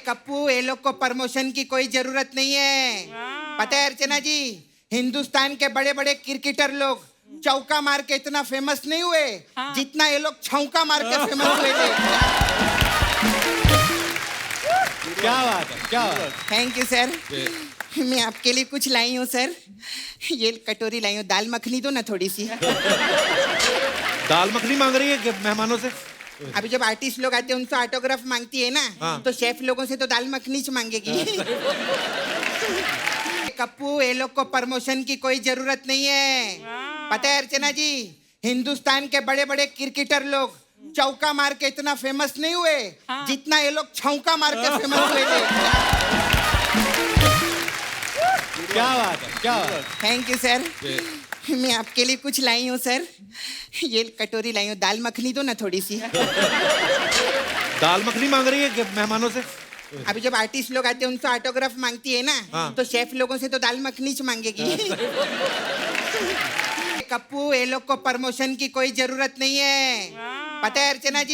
कप्पू, ये लोग को प्रमोशन की कोई जरूरत नहीं है। पता है अर्चना जी, हिंदुस्तान के बड़े बड़े क्रिकेटर लोग चौका मार के इतना फेमस नहीं हुए जितना ये लोग छौका मार के फेमस हुए थे। क्या बात है, क्या बात है। Thank you sir. मैं आपके लिए कुछ लाई हूँ सर। ये कटोरी लाई हूँ, दाल मखनी दो ना थोड़ी सी। दाल मखनी मांग रही है कि मेहमानों से? अभी जब आर्टिस्ट लोग आते हैं उनसे ऑटोग्राफ मांगती है ना, तो शेफ लोगों से तो दाल मखनी च मांगेगी। कप्पू, ये लोग को प्रमोशन की कोई जरूरत नहीं है। पता है अर्चना जी, हिंदुस्तान के बड़े बड़े क्रिकेटर लोग चौका मार के इतना फेमस नहीं हुए जितना ये लोग छौका मार के फेमस हुए थे। क्या बात है, क्या बात है। Thank you sir. मैं आपके लिए कुछ लाई हूँ सर। ये कटोरी लाई हूँ, दाल मखनी दो ना थोड़ी सी। दाल मखनी मांग रही है कि मेहमानों से? अभी जब आर्टिस्ट लोग आते हैं उनसे ऑटोग्राफ मांगती है ना, तो शेफ लोगों से तो दाल मखनी च मांगेगी। कप्पू, ये लोग को प्रमोशन की कोई जरूरत नहीं है। पता है अर्चना जी,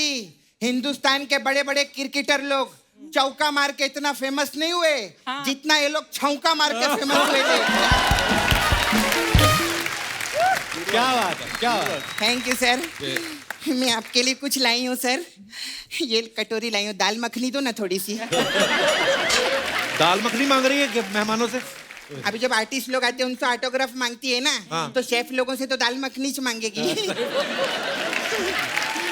हिंदुस्तान के बड़े बड़े क्रिकेटर लोग चौका मार के इतना फेमस नहीं हुए जितना ये लोग छौका मार के फेमस हुए थे। क्या बात है, क्या बात है। Thank you sir. मैं आपके लिए कुछ लाई हूँ सर। ये कटोरी लाई हूँ, दाल मखनी दो ना थोड़ी सी। दाल मखनी मांग रही है कि मेहमानों से? अभी जब आर्टिस्ट लोग आते हैं उनसे ऑटोग्राफ मांगती है ना, तो शेफ लोगों से तो दाल मखनी च मांगेगी।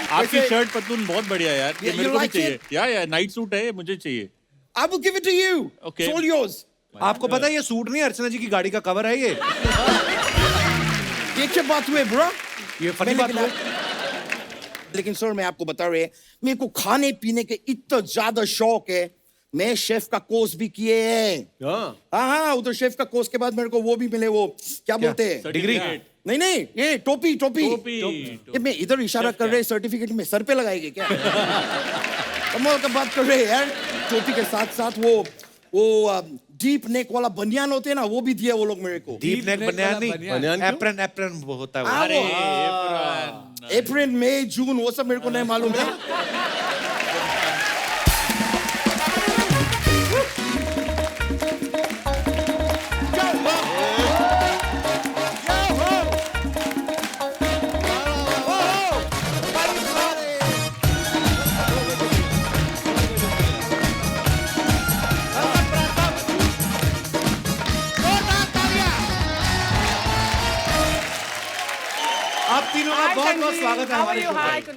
आपकी शर्ट पतलून बहुत बढ़िया यार, ये मेरे को भी चाहिए। या नाइट सूट है, मुझे चाहिए। I will give it to you. Okay. It's all yours. आपको पता है ये सूट नहीं, अर्चना जी की गाड़ी का कवर है ये। ये क्या बात हुई ब्रो? ये फनी बात है। लेकिन सर मैं आपको बता रहे, मेरे को खाने पीने के इतना ज्यादा शौक है, मैं शेफ का कोर्स भी किए हैं। हाँ, उधर शेफ का कोर्स के बाद मेरे को वो भी मिले, वो क्या बोलते हैं, डिग्री? नहीं, ये टोपी। ये मैं इधर इशारा कर रहे, सर्टिफिकेट में सर पे लगाएंगे क्या? कमाल का बात कर रहे यार। टोपी के साथ साथ वो डीप नेक वाला बनियान होते हैं ना, वो भी दिया वो लोग मेरे को। डीप नेक बनियान नहीं, एप्रन वो होता है। अरे अप्रैल मई जून वो सब मेरे को नहीं मालूम है। आप तीनों का बहुत बहुत स्वागत है हमारे शो बहुत पर।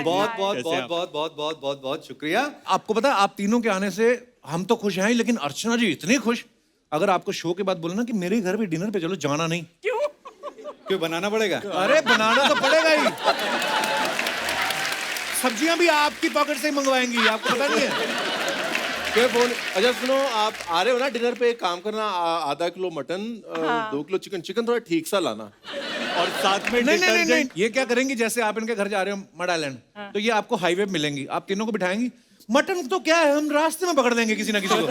बहुत बहुत बहुत बहुत बहुत बहुत बहुत शुक्रिया। आपको पता है आप तीनों के आने से हम तो खुश हैं, लेकिन अर्चना जी इतनी खुश, अगर आपको शो के बाद बोले ना कि मेरे घर भी डिनर पे चलो, जाना नहीं। क्यों बनाना पड़ेगा? अरे बनाना तो पड़ेगा ही। सब्जियां भी आपकी पॉकेट से ही मंगवाएंगी, आपको पता नहीं है? क्या बोल? अच्छा सुनो, आप आ रहे हो ना डिनर पे, एक काम करना, आधा किलो मटन, 2 किलो चिकन थोड़ा ठीक सा लाना, और साथ में नहीं, ये क्या करेंगी, जैसे आप इनके घर जा रहे हो मड आइलैंड, तो ये आपको हाईवे पे मिलेंगी, आप तीनों को बिठाएंगी। मटन तो क्या है, हम रास्ते में पकड़ लेंगे किसी ना किसी को।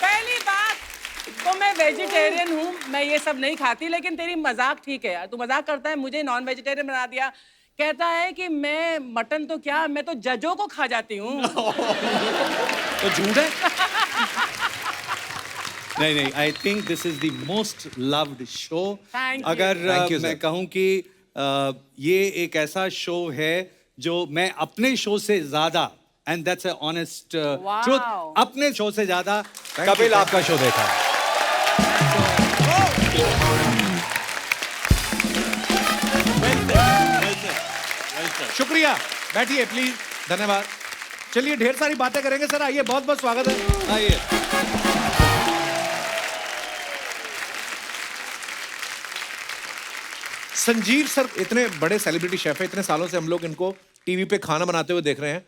पहली बात तो मैं वेजिटेरियन हूँ, मैं ये सब नहीं खाती, लेकिन तेरी मजाक ठीक है यार, तू मजाक करता है, मुझे नॉन वेजिटेरियन बना दिया। कहता है कि मैं मटन तो क्या, मैं तो जजों को खा जाती हूँ। तो झूठ है। नहीं, I think this is the most loved show. Thank you. अगर Thank you, मैं sir. कहूँ कि ये एक ऐसा शो है जो मैं अपने शो से ज्यादा, and that's a honest truth, अपने शो से ज्यादा कपिल आपका शो देखा। शुक्रिया, बैठिए प्लीज, धन्यवाद। चलिए ढेर सारी बातें करेंगे सर, आइए, बहुत बहुत स्वागत है, आइए। संजीव सर इतने बड़े सेलिब्रिटी शेफ है, इतने सालों से हम लोग इनको टीवी पे खाना बनाते हुए देख रहे हैं।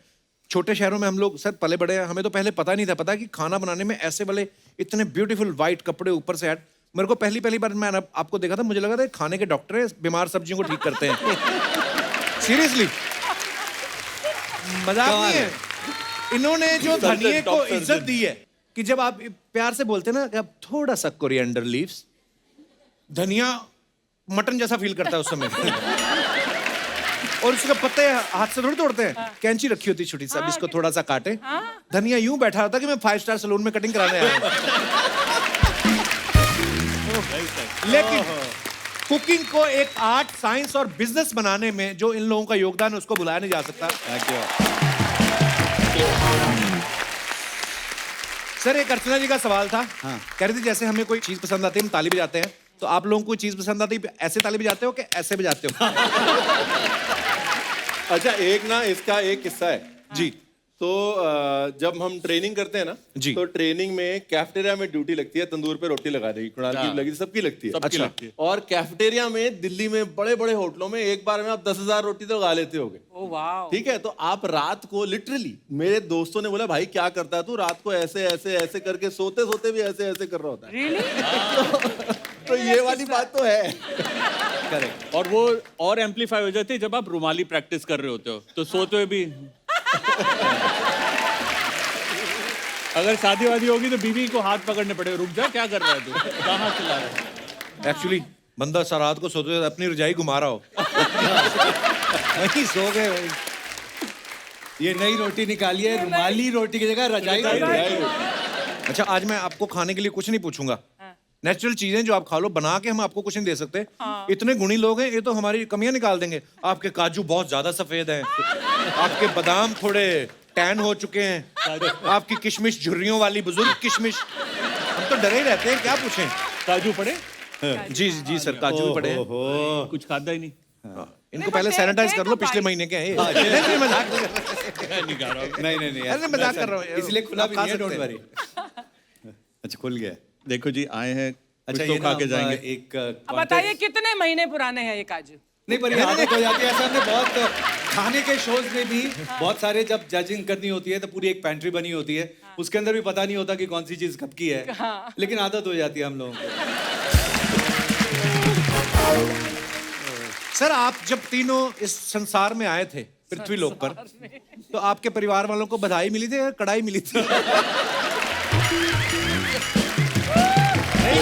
छोटे शहरों में हम लोग सर पले बड़े हैं, हमें तो पहले पता नहीं था, पता कि खाना बनाने में ऐसे वाले इतने ब्यूटीफुल वाइट कपड़े ऊपर से ऐड। मेरे को पहली बार मैं आपको देखा था, मुझे लगा था खाने के डॉक्टर है, बीमार सब्जियों को ठीक करते हैं। सीरियसली, मजाक नहीं है। इन्होंने जो धनिये को इज्जत दी है कि जब आप प्यार से बोलते हैं ना कि आप थोड़ा सा कोरिएंडर लीव्स, धनिया मटन जैसा फील करता है उस समय। और उसके पत्ते हाथ से थोड़ी तोड़ते हैं, कैंची रखी होती छोटी सी, अब इसको थोड़ा सा काटे। धनिया यूं बैठा होता कि मैं 5 स्टार सैलून में कटिंग कराने आया हूं। लेकिन कुकिंग को एक आर्ट, साइंस और बिजनेस बनाने में जो इन लोगों का योगदान है उसको बुलाया नहीं जा सकता। सर, एक अर्चना जी का सवाल था। कह रही थी जैसे हमें कोई चीज पसंद आती है हम ताली बजाते हैं, तो आप लोगों को चीज पसंद आती है ऐसे ताली बजाते हो कि ऐसे बजाते हो? अच्छा, एक ना इसका एक किस्सा है जी। तो जब हम ट्रेनिंग करते हैं ना जी। तो ट्रेनिंग में कैफेटेरिया में ड्यूटी लगती है, तंदूर पे रोटी लगा देगी, कुणाल की भी लगी, सबकी लगती है। सबकी लगती है। और कैफेटेरिया में दिल्ली में बड़े बड़े होटलों में एक बार में आप 10,000 रोटी तो लगा लेते होगे। Oh wow. ठीक है, तो आप रात को लिटरली, मेरे दोस्तों ने बोला भाई क्या करता है तू, रात को ऐसे ऐसे ऐसे करके सोते सोते भी ऐसे ऐसे कर रहा होता है। रियली? तो ये वाली बात तो है। करेक्ट। और वो और एम्पलीफाई हो जाती है जब आप रुमाली प्रैक्टिस कर रहे होते हो, तो सोते हुए भी अगर शादी वादी होगी तो बीवी को हाथ पकड़ने पड़े, रुक जा, क्या कर रहा है तू, कहाँ चिल्ला रहा है? एक्चुअली बंदा सा रात को सोते हुए अपनी रजाई घुमा रहा हो। वही सो गए भाई। ये नई रोटी निकाली है, रुमाली रोटी की जगह रजाई। अच्छा, आज मैं आपको खाने के लिए कुछ नहीं पूछूंगा। नेचुरल चीजें जो आप खा लो, बना के हम आपको कुछ नहीं दे सकते। इतने गुणी लोग हैं, ये तो हमारी कमियां निकाल देंगे। आपके काजू बहुत ज्यादा सफेद हैं, आपके बादाम थोड़े टैन हो चुके हैं, आपकी किशमिश झुर्रियों वाली बुजुर्ग किशमिश। हम तो डरे ही रहते हैं, क्या पूछें। काजू पड़े? जी जी सर, काजू भी पड़े हैं। कुछ खाता ही नहीं। इनको पहले सैनिटाइज कर लो, पिछले महीने के हैं ये। नहीं, मजाक नहीं कर रहा। नहीं खा रहा हूँ। नहीं अरे मजाक कर रहा हूँ, इसलिए खुला भी खा नहीं है, सकते डोंट हैं। वरी। अच्छा, खुल गया। देखो जी, आए हैं, कुछ अच्छा, तो ये खा के जाएंगे। एक अब बताइए कितने महीने पुराने हैं ये काजू? नहीं, पर ये आदत हो जाती है। ऐसा हमने बहुत खाने के शोज में भी बहुत सारे, जब जजिंग करनी होती है तो पूरी एक पैंट्री बनी होती है, उसके अंदर भी पता नहीं होता कि कौन सी चीज कब की है, लेकिन आदत हो जाती है हम लोगों को। सर, आप जब तीनों इस संसार में आए थे पृथ्वी लोक पर, तो आपके परिवार वालों को बधाई मिली थी या कड़ाई मिली थी? नहीं,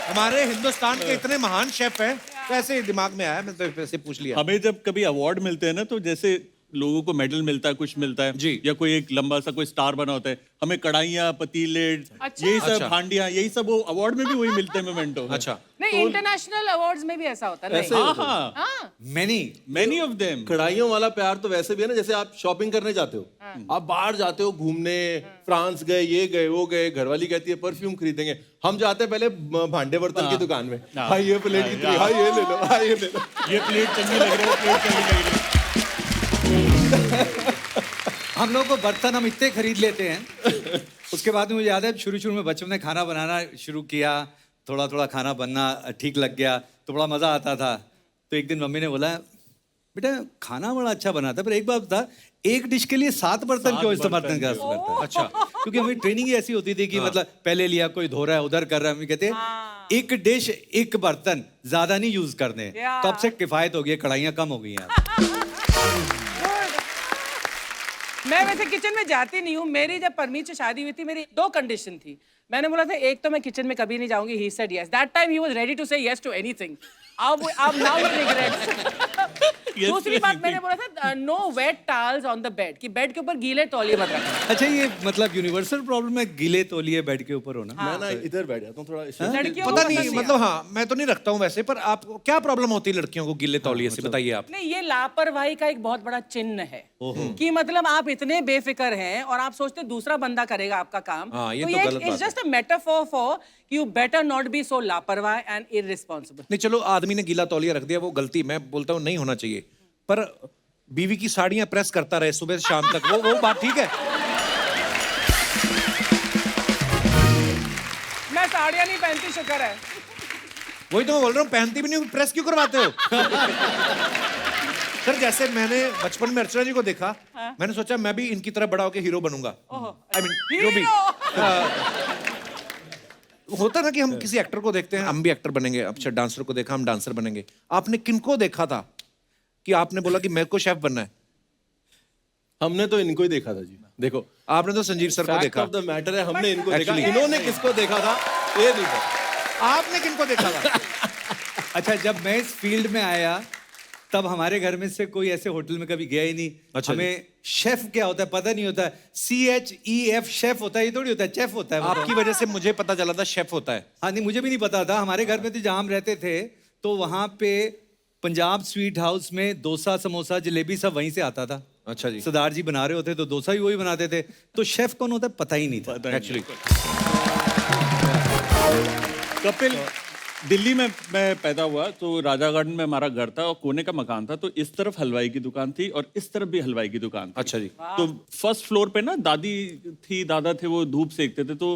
हमारे हिंदुस्तान के इतने महान शेफ हैं, तो ऐसे दिमाग में आया, मैं तो ऐसे पूछ लिया। हमें जब कभी अवार्ड मिलते हैं ना, तो जैसे लोगों को मेडल मिलता है, कुछ मिलता है जी। या कोई एक लंबा सा कोई स्टार बना होता है, हमें कढ़ाइयाँ, पतीले, यही सब, अच्छा। हांडियाँ, यही सब वो अवार्ड में भी वही मिलते हैं मोमेंटो। अच्छा, नहीं, इंटरनेशनल अवार्ड्स में भी ऐसा होता है। ऐसे नहीं। होता है। हाँ, हाँ। Many of them. कढ़ाइयों वाला प्यार तो वैसे भी है ना, जैसे आप शॉपिंग करने जाते हो, आप बाहर जाते हो घूमने, फ्रांस गए, ये गए, वो गए, घरवाली कहती है परफ्यूम खरीदेंगे, हम जाते हैं पहले भांडे बर्तन की दुकान में, हाँ ये प्लेट कितनी, हाँ ये ले लो, हाँ ये ले लो। ये प्लेट चंगी लग रही है, वो प्लेट चंगी लग रही है। हम लोग को बर्तन हम इतने खरीद लेते हैं। उसके बाद में मुझे याद है, शुरू में बचपन में खाना बनाना शुरू किया, थोड़ा थोड़ा खाना बनना ठीक लग गया तो बड़ा मजा आता था। तो एक दिन मम्मी ने बोला, बेटा खाना बड़ा अच्छा बनाता है, पर एक बात था, एक डिश के लिए 7 बर्तन क्यों इस्तेमाल करता है? अच्छा, क्योंकि हमारी ट्रेनिंग ही ऐसी होती थी कि मतलब पहले लिया, कोई धो रहा है, उधर कर रहा है, हम कहते हैं एक डिश एक बर्तन, ज्यादा नहीं यूज करने। तो अब से किफायत हो गई, कढ़ाइयाँ कम हो गई हैं। मैं वैसे किचन में जाती नहीं हूँ। मेरी जब परमीत से शादी हुई थी, मेरी 2 कंडीशन थी। मैंने बोला था, एक तो मैं किचन में कभी नहीं जाऊंगी। He said yes. That time he was ready to say yes to anything. अब नाउ ही रिग्रेट्स। दूसरी बात मैंने बोला था, no wet towels on the bed, कि बेड के ऊपर गीले तौलिए मत रखना। अच्छा, ये मतलब यूनिवर्सल प्रॉब्लम है गीले तौलिए बेड के ऊपर होना। मैं ना इधर बैठ जाता हूँ थोड़ा, लड़कियों को पता पसंद नहीं, है। मतलब हाँ, मैं तो नहीं रखता हूँ वैसे, पर आपको क्या प्रॉब्लम होती है लड़कियों को गीले तौलिए से, बताइए आप। नहीं, ये लापरवाही का एक बहुत बड़ा चिन्ह है कि मतलब आप इतने बेफिक्र हैं और आप सोचते दूसरा बंदा करेगा आपका काम। हाँ, ये तो तो ये गलत बात it's just a metaphor for you better not be so लापरवाह एंड इररिस्पांसिबल। नहीं, चलो आदमी ने गीला तौलिया रख दिया, वो गलती, मैं बोलता हूँ नहीं होना चाहिए, पर बीवी की साड़ियां प्रेस करता रहे सुबह से शाम तक, वो बात ठीक है? मैं साड़ियाँ नहीं पहनती, शुक्र है। वही तो मैं बोल रहा हूँ, पहनती भी नहीं, प्रेस क्यों करवाते हो? सर, जैसे मैंने बचपन में अर्चना जी को देखा, मैंने सोचा मैं भी इनकी तरह बड़ा होकर हीरो बनूंगा। आई मीन जो भी होता ना कि हम किसी एक्टर को देखते हैं, हम भी एक्टर बनेंगे। अच्छा, डांसर को देखा, हम डांसर बनेंगे। आपने किनको देखा था कि आपने बोला कि मेरे को शेफ बनना है? हमने तो इनको ही देखा था जी। देखो, आपने तो संजीव सर को देखा। फैक्ट ऑफ द मैटर है, हमने इनको देखा, Actually- इन्होंने किसको देखा था ये नहीं पता। आपने किनको देखा था? अच्छा, जब मैं इस फील्ड में आया तब हमारे घर में से कोई ऐसे होटल में कभी गया ही नहीं। अच्छा जी। हमें शेफ क्या होता है पता नहीं होता है। CHEF शेफ होता है, ये थोड़ी होता है, शेफ होता है वो तो। आपकी वजह से मुझे पता चला था शेफ होता है। हाँ नहीं, मुझे भी नहीं पता था। हमारे घर में तो जहाँ हम रहते थे तो वहाँ पे पंजाब स्वीट हाउस में डोसा, समोसा, जलेबी सब वहीं से आता था। अच्छा जी। सरदार जी बना रहे होते तो डोसा भी वही बनाते थे। तो शेफ कौन होता है पता ही नहीं था एक्चुअली कपिल, दिल्ली में मैं पैदा हुआ तो राजा गार्डन में हमारा घर था और कोने का मकान था, तो इस तरफ हलवाई की दुकान थी और इस तरफ भी हलवाई की दुकान थी। अच्छा जी। तो फर्स्ट फ्लोर पे ना दादी थी, दादा थे, वो धूप सेकते थे, तो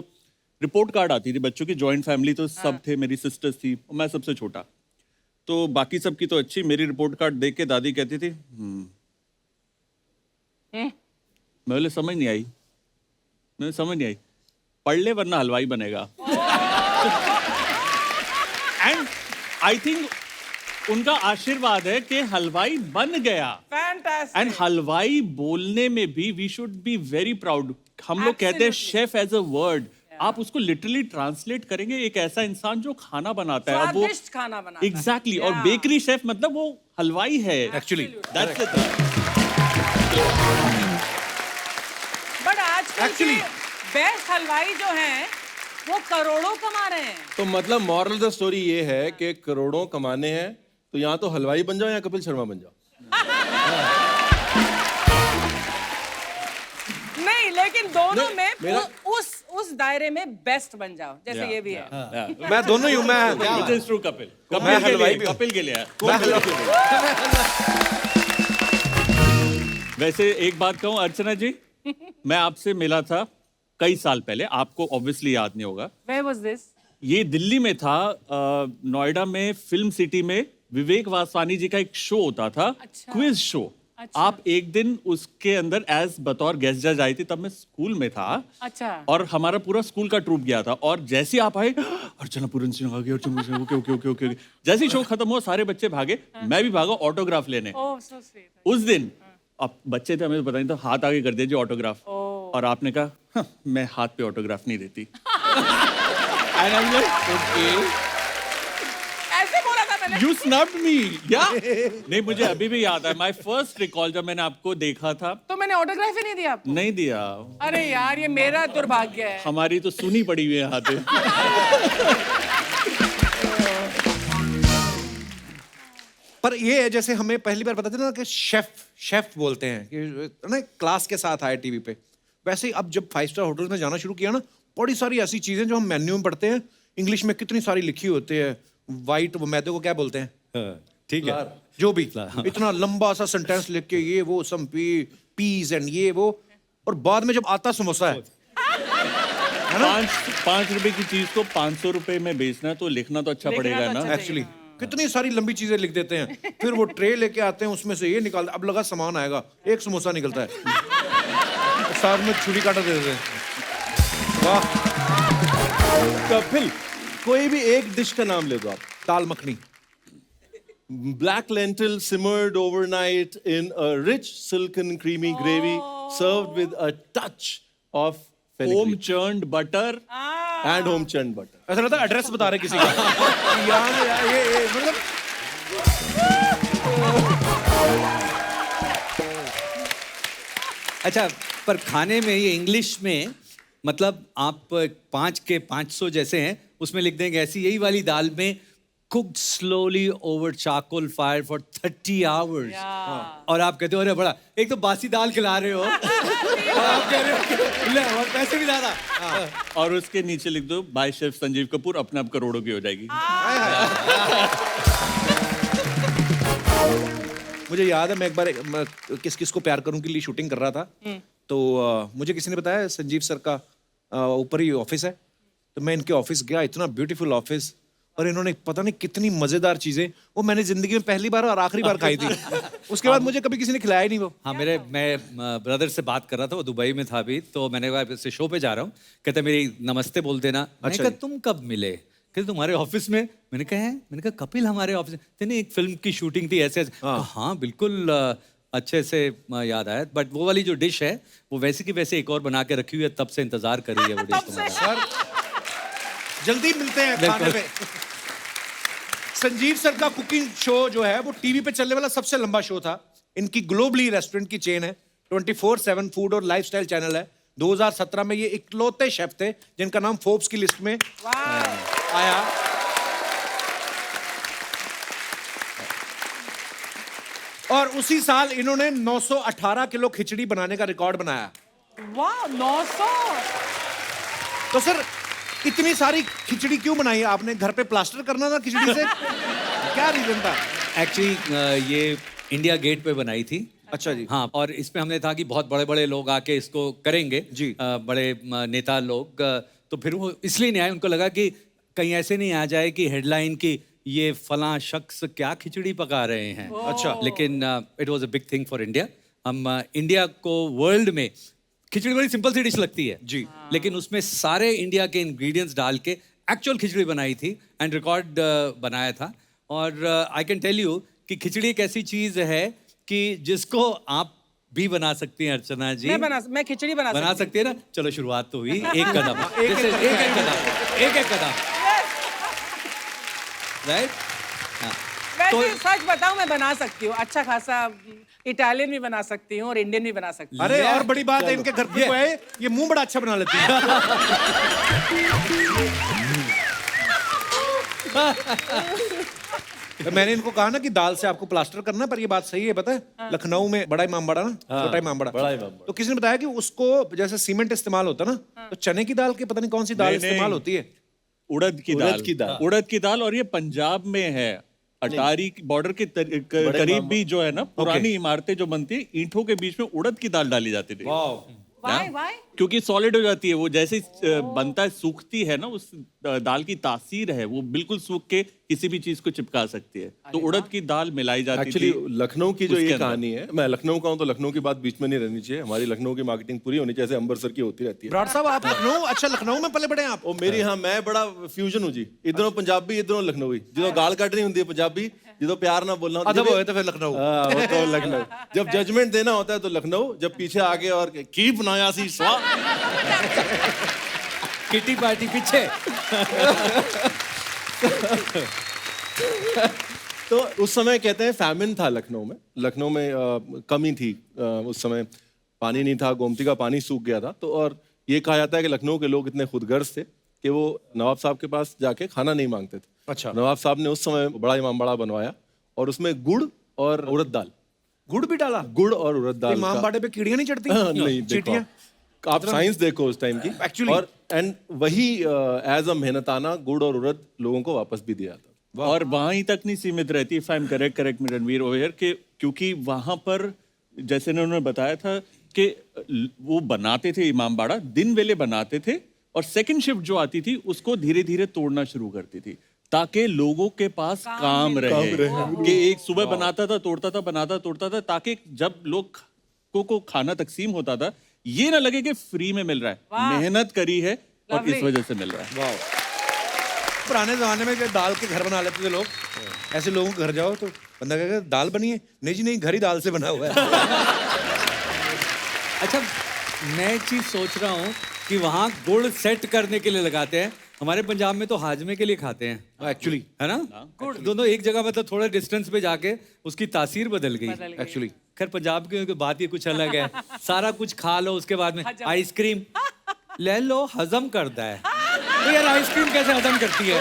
रिपोर्ट कार्ड आती थी बच्चों की, जॉइंट फैमिली तो सब थे, मेरी सिस्टर्स थी और मैं सबसे छोटा, तो बाकी सबकी तो अच्छी, मेरी रिपोर्ट कार्ड देख के दादी कहती थी मैं बोले समझ नहीं आई, मैं समझ नहीं आई, पढ़ ले वरना हलवाई बनेगा। एंड आई थिंक उनका आशीर्वाद है कि हलवाई बन गया। Fantastic. एंड हलवाई बोलने में भी we should be very proud. हम लोग कहते हैं शेफ एज अ वर्ड, आप उसको लिटरली ट्रांसलेट करेंगे एक ऐसा इंसान जो खाना बनाता है। अब वो स्वादिष्ट खाना बनाता है। एग्जैक्टली और Yeah. बेकरी शेफ मतलब वो हलवाई है एक्चुअली। That's it. बट आजकल के बेस्ट हलवाई जो हैं वो करोड़ों कमा रहे हैं। तो मतलब मॉरल द स्टोरी ये है कि करोड़ों कमाने हैं तो यहाँ तो हलवाई बन जाओ या कपिल शर्मा बन जाओ। नहीं, लेकिन दोनों नहीं, में मेरा- उस दायरे में बेस्ट बन जाओ, जैसे ये भी है। मैं दोनों ही हूँ। मैं इट इज ट्रू कपिल। मैं कपिल के हलवाई लिए, भी हूँ। कपिल के लिए है। मैं हलवाई। वैसे एक बात कहूं अर्चना जी, मैं आपसे मिला था कई साल पहले, आपको ऑब्वियसली याद नहीं होगा। Where was this? ये दिल्ली में था, नोएडा में फिल्म सिटी में विवेक वासवानी जी का एक शो होता था, अच्छा। Quiz show. अच्छा। आप एक दिन उसके अंदर एज बतौर गेस्ट जज आई थी, तब मैं स्कूल में था। अच्छा। और हमारा पूरा स्कूल का ट्रूप गया था और जैसे ही आप आए, अर्चना पूरन सिंह आ गई, Archana Singh, okay okay okay okay. जैसे ही शो खत्म हुआ सारे बच्चे भागे, मैं भी भागा ऑटोग्राफ लेने। Oh, so sweet. उस दिन अब बच्चे थे, हमें तो पता नहीं था, हाथ आगे कर दीजिए ऑटोग्राफ। और आपने कहा "हाँ, मैं हाथ पे ऑटोग्राफ नहीं देती। And I'm like, okay. ऐसे बोला था मैंने। You snubbed me, yeah? नहीं, मुझे अभी भी याद है, माय फर्स्ट रिकॉल जब मैंने आपको देखा था। तो मैंने ऑटोग्राफ ही नहीं दिया आपको। नहीं दिया। अरे यार, ये मेरा दुर्भाग्य है। हमारी तो सुनी पड़ी हुई है यहाँ पे। पर ये है जैसे हमें पहली बार पता चला ना कि शेफ बोलते हैं कि ना क्लास के साथ आए टीवी पे, वैसे ही अब जब 5 स्टार होटल में जाना शुरू किया ना, बड़ी सारी ऐसी चीजें जो हम मेन्यू में पढ़ते हैं इंग्लिश में कितनी सारी लिखी होती है, वाइट वो मैदे को क्या बोलते हैं, ठीक है। जो भी इतना लंबा सा सेंटेंस लिख के ये वो सम पीस एंड ये वो, और बाद में जब आता समोसा है 5 रुपए की चीज को 500 रुपए में बेचना है तो लिखना तो अच्छा लिखना पड़ेगा तो ना। अच्छा एक्चुअली कितनी सारी लंबी चीजें लिख देते हैं, फिर वो ट्रे लेके आते हैं, उसमें से ये निकाल, अब लगा सामान आएगा, एक समोसा निकलता है, साथ में छुरी काटा दे देते हैं। वाह। कपिल, कोई भी एक डिश का नाम ले दो आप। दाल makhani. Black lentil simmered overnight in a rich silken creamy gravy served with a touch of home fenugreek churned butter. and home churned butter. ऐसा लगता है एड्रेस बता रहे किसी का। ये मतलब अच्छा, पर खाने में ये इंग्लिश में मतलब आप 5 के 500 जैसे हैं, उसमें लिख देंगे ऐसी यही वाली दाल में cooked slowly over charcoal fire for 30 hours. और आप कहते हो अरे बड़ा, एक तो बासी दाल खिला रहे हो और आप कह रहे हो कि ले, और पैसे भी ज्यादा। और उसके नीचे लिख दो बाय शेफ संजीव कपूर, अपने आप करोड़ों की हो जाएगी। मुझे याद है मैं एक बार किस किस को प्यार करूं के लिए शूटिंग कर रहा था, तो मुझे किसी ने बताया संजीव सर का ऊपर ही ऑफिस है, तो मैं इनके ऑफिस गया, इतना ब्यूटीफुल ऑफिस, और इन्होंने पता नहीं कितनी मजेदार चीजें, वो मैंने जिंदगी में पहली बार और आखिरी बार खाई थी। उसके बाद मुझे कभी किसी ने खिलाया ही नहीं वो। हाँ, मैं ब्रदर से बात कर रहा था, वो दुबई में था अभी, तो मैंने कहा ऐसे शो पे जा रहा हूँ, कहते मेरी नमस्ते बोल देना। मैंने कहा तुम कब मिले? कहते तुम्हारे ऑफिस में। मैंने कहा है? मैंने कहा कपिल हमारे ऑफिस में, नहीं एक फिल्म की शूटिंग थी ऐसे। हाँ बिल्कुल अच्छे से याद आया, बट वो वाली जो डिश है वो वैसे की वैसे एक और बना के रखी हुई है, तब से इंतजार कर रही है वो डिश तुम्हारा। सर जल्दी मिलते हैं खाने पे। संजीव सर का कुकिंग शो जो है वो टीवी पे चलने वाला सबसे लंबा शो था। इनकी ग्लोबली रेस्टोरेंट की चेन है, 24/7 फूड और लाइफस्टाइल चैनल है। 2017 में ये इकलौते शेफ थे जिनका नाम फोर्ब्स की लिस्ट में आया। और उसी साल इन्होंने 918 किलो खिचड़ी बनाने का रिकॉर्ड बनाया। वाह, 900। तो सर इतनी सारी खिचड़ी क्यों बनाई आपने? घर पे प्लास्टर करना था खिचड़ी से? क्या रीजन था? एक्चुअली ये इंडिया गेट पे बनाई थी। अच्छा जी। हाँ, और इसमें हमने था कि बहुत बड़े बड़े लोग आके इसको करेंगे जी। बड़े नेता लोग, तो फिर वो इसलिए नहीं आए। उनको लगा कि कहीं ऐसे नहीं आ जाए कि हेडलाइन की ये फलां शख्स क्या खिचड़ी पका रहे हैं। अच्छा। लेकिन it was a big thing for India. हम इंडिया को वर्ल्ड में खिचड़ी बड़ी सिंपल सी डिश लगती है जी, लेकिन उसमें सारे इंडिया के इंग्रेडिएंट्स डाल के एक्चुअल खिचड़ी बनाई थी एंड रिकॉर्ड बनाया था। और आई कैन टेल यू कि खिचड़ी एक ऐसी चीज है कि जिसको आप भी बना सकती हैं अर्चना जी। मैं खिचड़ी बना सकती है ना। चलो शुरुआत तो हुई, एक कदम एक कदम, राइट। वैसे सच बताऊं, मैं बना सकती हूँ अच्छा खासा। इटालियन भी बना सकती हूँ और इंडियन भी बना सकती हूँ। अरे और बड़ी बात है, इनके घर पे कोई आए, ये मुंह बड़ा अच्छा बना लेती है। तो मैंने इनको कहा ना कि दाल से आपको प्लास्टर करना है, पर ये बात सही है, पता है लखनऊ में बड़ा इमामबाड़ा ना, छोटा इमामबाड़ा, तो किसी ने बताया कि उसको जैसे सीमेंट इस्तेमाल होता ना, तो चने की दाल के पता नहीं कौन सी दाल इस्तेमाल होती है, उड़द की दाल। और ये पंजाब में है, अटारी बॉर्डर के करीब भी जो है ना, पुरानी इमारतें जो बनती है, ईंटों के बीच में उड़द की दाल डाली जाती थी। Why? क्योंकि सॉलिड हो जाती है वो, जैसे बनता है, सूखती है ना, उस दाल की तासीर है वो बिल्कुल सूख के किसी भी चीज को चिपका सकती है। तो उड़द की दाल मिलाई जाती थी। एक्चुअली लखनऊ की जो ये कहानी है, मैं लखनऊ का हूँ तो लखनऊ की बात बीच में नहीं रहनी चाहिए। हमारी लखनऊ की मार्केटिंग पूरी होनी चाहिए, जैसे अंबरसर की होती रहती है। ब्राड साहब आप लखनऊ, अच्छा लखनऊ में पले बड़े आप? और मेरी, हाँ, मैं बड़ा फ्यूजन हूँ जी। इधरों पंजाबी, इधरों लखनऊई। जो गाल कटनी होती है पंजाबी, जो प्यार ना बोलना अदब होए तो फिर लखनऊ। वो तो लखनऊ। जब जजमेंट देना होता है तो लखनऊ, जब पीछे आगे और की बनाया सी स्वाद, किटी पार्टी पीछे। तो उस समय कहते हैं फैमिन था लखनऊ में। लखनऊ में कमी थी उस समय, पानी नहीं था, गोमती का पानी सूख गया था। तो और ये कहा जाता है कि लखनऊ के लोग इतने खुदगर्ज थे कि वो नवाब साहब के पास जाके खाना नहीं मांगते थे। अच्छा। नवाब साहब ने उस समय बड़ा इमामबाड़ा बनवाया और उसमें गुड़ और उड़द दाल, गुड़ भी डाला? गुड़ और उड़द दाल। इमामबाड़े पे कीड़ियां नहीं चढ़ती? नहीं, चींटियां? आप साइंस देखो उस टाइम की Actually. और एंड वही एज अ मेहनताना गुड़ और उड़द लोगों को वापस भी दिया था। और वहां ही तक नहीं सीमित रहती, इफ आई एम करेक्ट में रणवीर ओवर के, क्योंकि वहां पर जैसे उन्होंने बताया था कि वो बनाते थे इमामबाड़ा, दिन वेले बनाते थे, और सेकंड शिफ्ट जो आती थी उसको धीरे धीरे तोड़ना शुरू करती थी ताकि लोगों के पास काम रहे। कि एक सुबह बनाता था, तोड़ता था, बनाता तोड़ता था, ताकि जब लोग को खाना तकसीम होता था ये ना लगे कि फ्री में मिल रहा है, मेहनत करी है और इस वजह से मिल रहा है। पुराने जमाने में जब दाल के घर बना लेते थे लोग, ऐसे लोगों के घर जाओ तो बंदा कहेगा दाल बनी है, नहीं जी नहीं, घर ही दाल से बना हुआ है। अच्छा, मैं एक चीज सोच रहा हूँ कि वहाँ गुड़ सेट करने के लिए लगाते हैं, हमारे पंजाब में तो हाजमे के लिए खाते हैं एक्चुअली, है ना। गुड़ दोनों एक जगह, मतलब थोड़े डिस्टेंस पे जाके उसकी तासीर बदल गई एक्चुअली। खैर पंजाब की बात ये कुछ अलग है, सारा कुछ खा लो उसके बाद में आइसक्रीम ले लो, हजम करता है। तो यार आइसक्रीम कैसे हजम करती है?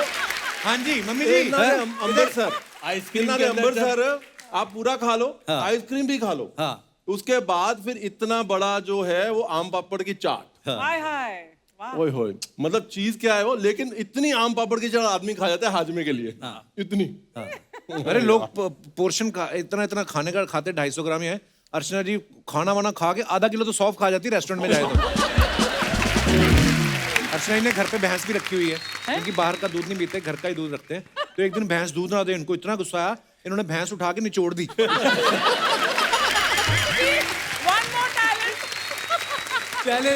हाँ जी मम्मी जी। अमृतसर, आइसक्रीम अमृतसर आप पूरा खा लो, आइसक्रीम भी खा लो, हाँ। उसके बाद फिर इतना बड़ा जो है वो आम पापड़ की चाट। हाय हाय, ओए होए, मतलब चीज क्या है वो, लेकिन इतनी आम पापड़ की चाट आदमी खा जाता है हाजमे के लिए, इतनी। अरे लोग पोर्शन का इतना इतना खाने का खाते 250 ग्राम ही है। अर्चना जी खाना वाना खा के आधा किलो तो सौंफ खा जाती है रेस्टोरेंट में जाए तो। अर्चना जी ने घर पे भैंस भी रखी हुई है, क्योंकि बाहर का दूध नहीं पीते, घर का ही दूध रखते हैं। तो एक दिन भैंस दूध ना दे, इनको इतना गुस्सा आया, इन्होंने भैंस उठा के निचोड़ दी। पहले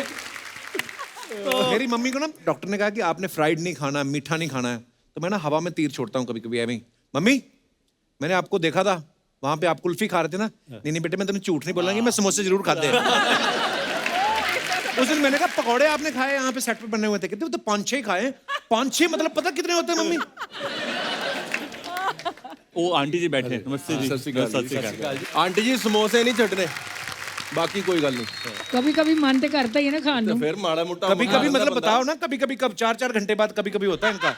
तो मेरी मम्मी को ना डॉक्टर ने कहा कि आपने फ्राइड नहीं खाना, मीठा नहीं खाना है। तो मैं ना हवा में तीर छोड़ता हूँ कभी कभी ऐਵੇਂ ही। मम्मी मैंने आपको देखा था वहां पे, आप कुल्फी खा रहे थे ना। नहीं नहीं बेटे, मैं तुम्हें झूठ नहीं बोलूंगी, मैं समोसे जरूर खाते हैं। उस दिन मैंने कहा पकौड़े आपने खाए यहाँ पे सेट पे बने हुए थे? कहते तो 5-6 खाए। 5-6 मतलब पता कितने होते हैं मम्मी? वो आंटी जी बैठे हैं। नमस्ते जी। सत श्री अकाल सत श्री अकाल। आंटी जी समोसे नहीं छटने बाकी कोई गल नहीं कभी कभी मन तो करता ही है ना खान तो नूं। फिर माड़ा मोटा कभी कभी मतलब बताओ ना, कभी कभी कब 4-4 घंटे बाद कभी कभी होता है इनका।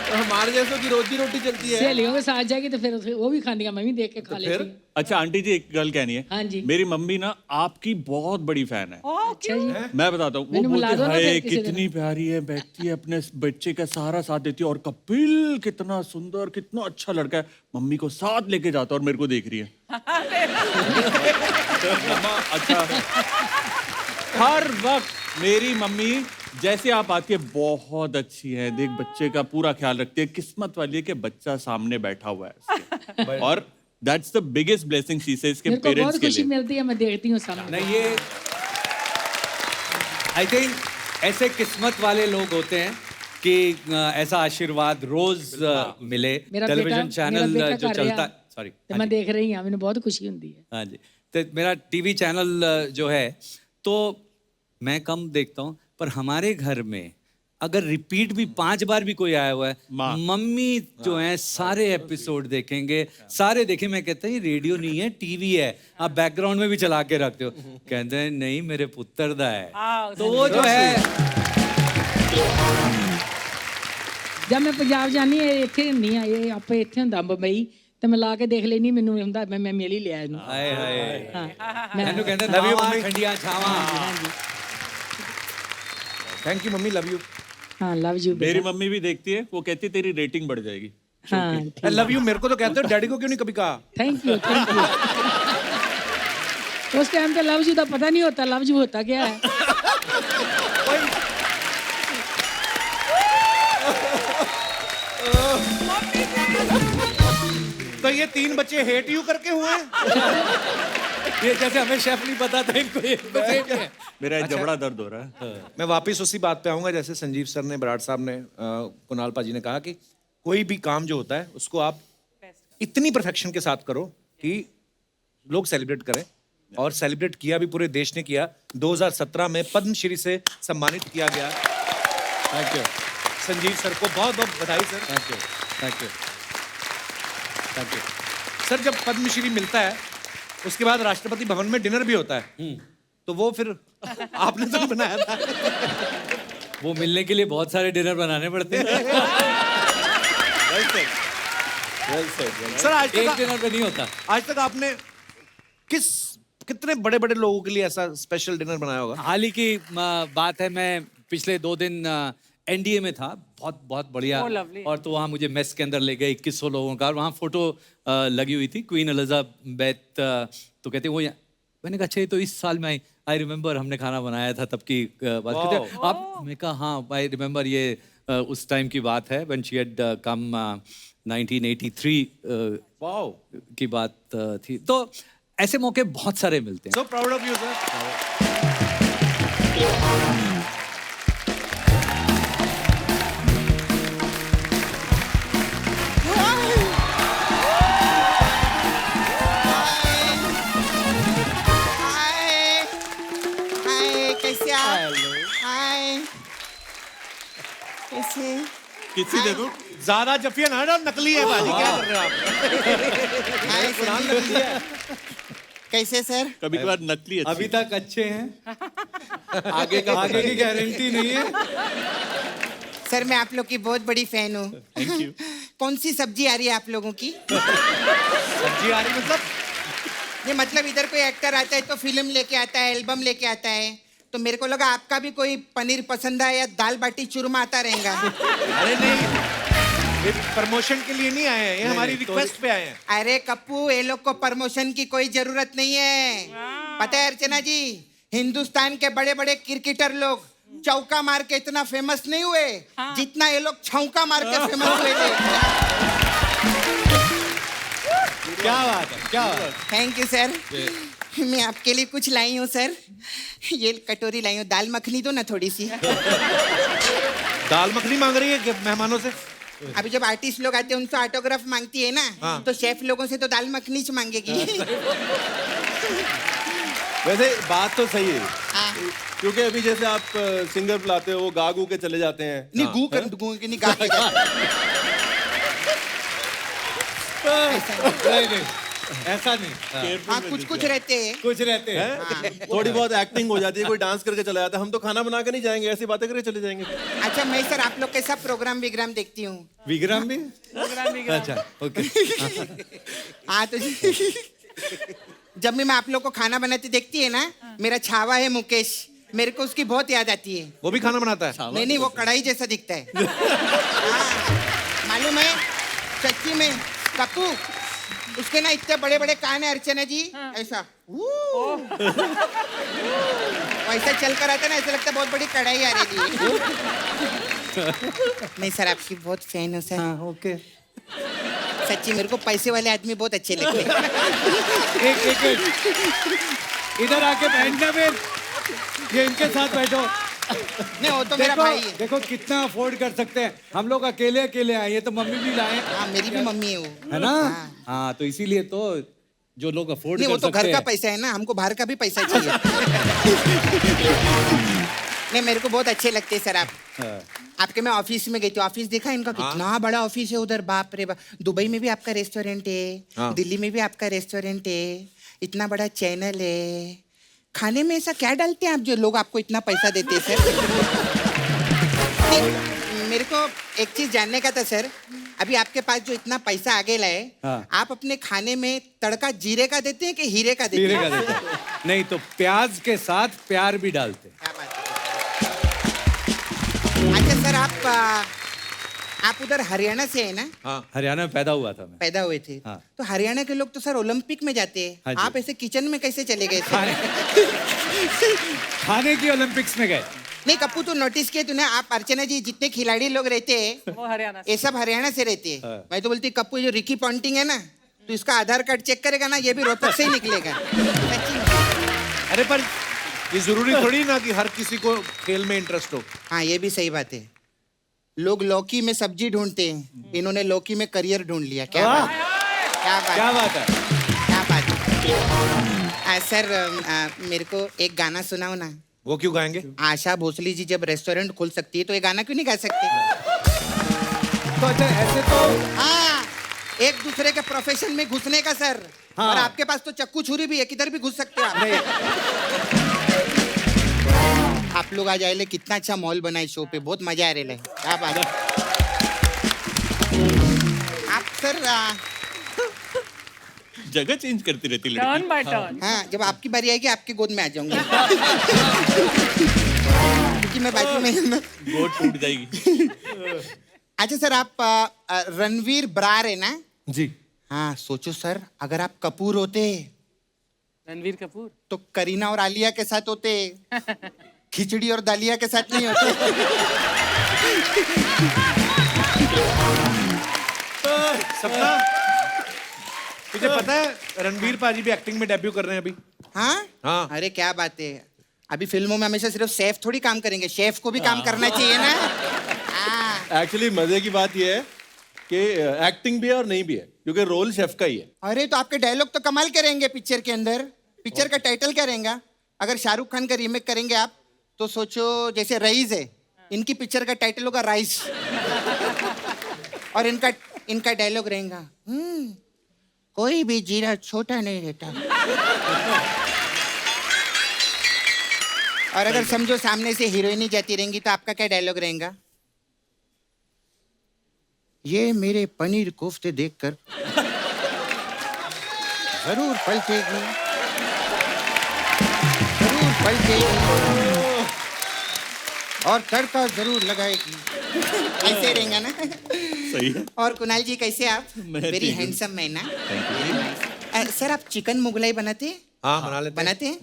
हमारे जैसों की रोजी रोटी चलती है। सहेलियों के साथ जाएगी तो फिर वो भी खानी, मैं भी देख के खा लेती हूँ। अच्छा आंटी जी, एक गल कहनी है। हाँ जी। मेरी मम्मी ना आपकी बहुत बड़ी फैन है। अच्छा जी। मैं बताता हूँ, वो मैंने बुला बोलते दो ना हैं फिर किसी दिन। कितनी प्यारी है, बैठती है अपने बच्चे का सारा साथ देती है, और कपिल कितना सुंदर, कितना अच्छा लड़का है। मम्मी को साथ लेके जाता है और मेरे को देख रही है। मम्मा अच्छा, हर वक्त मेरी मम्मी जैसे आप आती है बहुत अच्छी है, देख बच्चे का पूरा ख्याल रखती है, किस्मत वाली है कि बच्चा सामने बैठा हुआ है उसके। और that's the biggest blessing she says के मेरे को पेरेंट्स बहुत के खुशी लिए। मिलती है, मैं देखती हूँ सामने। नहीं, ये आई थिंक ऐसे किस्मत वाले लोग होते हैं कि ऐसा आशीर्वाद रोज मिले। मेरा टेलीविजन बेटा चैनल जो कर चलता रहा, है, सॉरी, तो मैं देख रही हूँ, मैंने बहुत खुशी होती है। हाँ जी, तो मेरा टीवी चैनल जो है, तो मैं कम देखता हूँ, पर हमारे घर में अगर रिपीट भी 5 बार भी कोई आया हुआ है, मम्मी जो है सारे एपिसोड देखेंगे, सारे देखे। मैं कहता हूँ रेडियो नहीं है, टीवी है, आप बैकग्राउंड में भी चला के रखते हो। कहते हैं नहीं, मेरे पुत्र दा है। तो वो जो है, जब मैं पंजाब जानी है, इत्थे नहीं आ, ये आपे इत्थे हुंदा मुंबई, तो मैं ला के देख लेनी, मैनू हुंदा मैं मिल ही लिया इनू। हाय हाय, हाँ, मैनू कहते Love you, नावां मम्मी। ठंडियां छावां। Thank you mummy, love you. हाँ, लव यू मेरी मम्मी भी देखती है, वो कहती है तेरी रेटिंग बढ़ जाएगी। हाँ, आई लव यू मेरे को तो कहते हो, डैडी को क्यों नहीं कभी कहा? Thank you, thank you. उस टाइम तो लव यू का पता नहीं होता, लव यू होता क्या है। तो ये 3 बच्चे हेट यू करके हुए हैं? ये जैसे हमें शेफ नहीं पता था, इनको ये तो same है। मेरा जबड़ा दर्द हो रहा है। मैं वापस उसी बात पे आऊंगा, जैसे संजीव सर ने, बराड़ साहब ने, कुणाल पाजी ने कहा कि कोई भी काम जो होता है उसको आप इतनी परफेक्शन के साथ करो कि लोग सेलिब्रेट करें, और सेलिब्रेट किया भी पूरे देश ने किया। 2017 में पद्मश्री से सम्मानित किया गया। थैंक यू, संजीव सर को बहुत बहुत बधाई sir. Thank you, thank you, thank you. Sir जब पद्मश्री मिलता है उसके बाद राष्ट्रपति भवन में डिनर भी होता है, तो वो फिर आपने तो बनाया था। वो मिलने के लिए बहुत सारे डिनर बनाने पड़ते हैं। सर आज एक तक डिनर पे नहीं होता। आज तक आपने कितने बड़े बड़े लोगों के लिए ऐसा स्पेशल डिनर बनाया होगा? हाल ही की बात है, मैं पिछले 2 दिन एनडीए में था, बहुत बहुत बढ़िया। Oh, lovely. और तो वहाँ मुझे मेस के अंदर ले गए 2100 लोगों का, और वहाँ फोटो लगी हुई थी क्वीन एलिजाबेथ। तो कहते वो मैंने कहा अच्छा, ये तो इस साल में आई रिमेम्बर हमने खाना बनाया था, तब की बात कहते आप। मैं कहा हाँ आई रिमेम्बर, ये उस टाइम की बात है, व्हेन शी हैड कम 1983 की बात थी। तो ऐसे मौके बहुत सारे मिलते हैं। So proud of you sir. Hi hi, कैसे आप? हाय, कैसे? किसी दे दो। ज्यादा जफिया ना डाल, नकली है बाजी, क्या कर रहे हो आप? हाय संजीव। कैसे सर? कभी कभार नकली अच्छी। अभी तक अच्छे हैं, आगे का आगे की गारंटी नहीं है। सर मैं आप लोग की बहुत बड़ी फैन हूँ। Thank you. कौन सी सब्जी आ रही है आप लोगों की? सब्जी आ रही मतलब? ये मतलब इधर कोई एक्टर आता है तो फिल्म लेके आता है, एल्बम लेके आता है, तो मेरे को लगा आपका भी कोई पनीर पसंद है या दाल बाटी चूरमा आता रहेगा। अरे नहीं, ये प्रमोशन के लिए नहीं आए हैं, ये हमारी रिक्वेस्ट पे आए हैं। अरे कप्पू, ये लोग को प्रमोशन की कोई जरूरत नहीं है। पता है अर्चना जी, हिंदुस्तान के बड़े बड़े क्रिकेटर लोग चौका मार के इतना फेमस नहीं हुए जितना ये लोग छौका मार के फेमस हुए थे। क्या बात है, क्या बात है। Thank you sir. मैं आपके लिए कुछ लाई हूँ सर, ये कटोरी लाई हूँ, दाल मखनी दो ना थोड़ी सी। दाल मखनी मांग रही है मेहमानों से? अभी जब आर्टिस्ट लोग आते हैं उनसे ऑटोग्राफ मांगती है ना, तो शेफ लोगों से तो दाल मखनी च मांगेगी। वैसे बात तो सही है, हाँ। क्योंकि अभी जैसे आप सिंगर बुलाते हो, वो गा गू के चले जाते हैं। नहीं गू के नहीं गा के नहीं नहीं ऐसा नहीं हाँ कुछ कुछ रहते हैं। कुछ रहते हैं थोड़ी बहुत एक्टिंग हो जाती है, कोई डांस करके चला जाता है। हम तो खाना बना के नहीं जाएंगे, ऐसी बातें करके चले जाएंगे। अच्छा मैं सर आप लोग कैसा प्रोग्राम विग्राम देखती हूँ। विग्राम भी अच्छा ओके हाँ तो जब भी मैं आप लोग को खाना बनाते देखती है ना, मेरा छावा है मुकेश, मेरे को उसकी बहुत याद आती है। वो भी खाना बनाता है? नहीं नहीं वो कढ़ाई जैसा दिखता है। हाँ, मालूम है सच्ची में कप्पू, उसके ना इतने बड़े बड़े कान है अर्चना जी, ऐसा वैसा चल कर आता ना, ऐसा लगता है बहुत बड़ी कढ़ाई आ रही है। नहीं सर आपकी बहुत फैन हूँ सर। ओके सच्ची मेरे को पैसे वाले आदमी बहुत अच्छे लगते हैं। एक इधर आके बैठना फिर ये इनके साथ बैठो। नहीं वो तो मेरा देखो भाई है। देखो कितना अफोर्ड कर सकते हैं हम लोग, अकेले अकेले आए, ये तो मम्मी भी लाए हाँ मेरी भी मम्मी है वो। है ना। हाँ तो इसीलिए तो जो लोग अफोर्ड नहीं कर वो तो सकते घर का हैं। पैसा है ना, हमको बाहर का भी पैसा चाहिए। नहीं मेरे को बहुत अच्छे लगते हैं सर आप। आपके मैं ऑफिस में गई थी, ऑफिस देखा इनका कितना बड़ा ऑफिस है उधर, बाप रे बाप। दुबई में भी आपका रेस्टोरेंट है, दिल्ली में भी आपका रेस्टोरेंट है, इतना बड़ा चैनल है। खाने में ऐसा क्या डालते हैं आप जो लोग आपको इतना पैसा देते हैं सर? नहीं, मेरे को एक चीज जानने का था सर, अभी आपके पास जो इतना पैसा आगे लाए, आप अपने खाने में तड़का जीरे का देते हैं कि हीरे का देते हीरे हैं? का देते हैं। नहीं तो प्याज के साथ प्यार भी डालते हैं। क्या बात है। अच्छा सर आप उधर हरियाणा से है ना? हाँ हरियाणा में पैदा हुआ था मैं। पैदा हुए थे। हाँ। तो हरियाणा के लोग तो सर ओलंपिक में जाते हैं। हाँ जी। आप ऐसे किचन में कैसे चले गए थे? खाने की ओलंपिक्स में गए। नहीं कप्पू तू नोटिस किए तूने, आप अर्चना जी जितने खिलाड़ी लोग रहते हैं वो हरियाणा से। ये सब हरियाणा से रहते हैं। हाँ। मैं तो बोलती कप्पू जो रिकी पॉन्टिंग है ना, तो इसका आधार कार्ड चेक करेगा ना, ये भी रोहतक से ही निकलेगा। सच्ची में। अरे पर ये जरूरी थोड़ी ना कि हर किसी को खेल में इंटरेस्ट हो। हाँ ये भी सही बात है। लोग लौकी में सब्जी ढूंढते हैं, इन्होंने लौकी में करियर ढूंढ लिया। क्या बात क्या बात क्या बात है। क्या बात है। सर मेरे को एक गाना सुनाओ ना। वो क्यों गाएंगे? आशा भोसले जी जब रेस्टोरेंट खोल सकती है तो ये गाना क्यों नहीं गा सकते? तो अच्छा ऐसे तो हाँ एक दूसरे के प्रोफेशन में घुसने का सर। हाँ। और आपके पास तो चक्कू छुरी भी है, किधर भी घुस सकते हो आप। आप लोग आज आए, कितना अच्छा मॉल बना है शो पे, बहुत मजा आ रहा है। क्या बात है। आप सर जगह चेंज करती रहती लड़की। Turn by turn. हाँ जब आपकी बारी आएगी आपकी गोद में आ जाऊंगी। क्योंकि मैं बाजू में हूं ना। गोद टूट जाएगी। अच्छा सर आप रणवीर ब्रार है ना? जी। हाँ सोचो सर अगर आप कपूर होते रणवीर कपूर। तो करीना और आलिया के साथ होते, खिचड़ी और दालिया के साथ नहीं होते। सपना तुझे पता है रणबीर पाजी भी एक्टिंग में डेब्यू कर रहे हैं अभी? हाँ हाँ। अरे क्या बात है। अभी फिल्मों में हमेशा सिर्फ शेफ थोड़ी काम करेंगे, शेफ को भी काम करना चाहिए ना। हाँ। एक्चुअली मजे की बात यह है कि एक्टिंग भी है और नहीं भी है, क्योंकि रोल शेफ का ही है। अरे तो आपके डायलॉग तो कमाल के रहेंगे पिक्चर के अंदर। पिक्चर का टाइटल क्या रहेगा? अगर शाहरुख खान का रीमेक करेंगे आप तो सोचो जैसे रईस है, इनकी पिक्चर का टाइटल होगा राइस। और इनका डायलॉग रहेगा कोई भी जीरा छोटा नहीं रहता। और अगर समझो सामने से हीरोइनी जाती रहेंगी तो आपका क्या डायलॉग रहेगा? ये मेरे पनीर कोफ्ते देखकर जरूर पलटेगी, जरूर पलटेगी और तड़का जरूर लगाएगी। ऐसे रहेगा ना? सही है। और कुणाल जी कैसे आप? मैं वेरी ठीक हूँ। हैंडसम मैन ना। सर आप चिकन मुगलाई बनाते हैं? हाँ बना लेते हैं। बनाते हैं?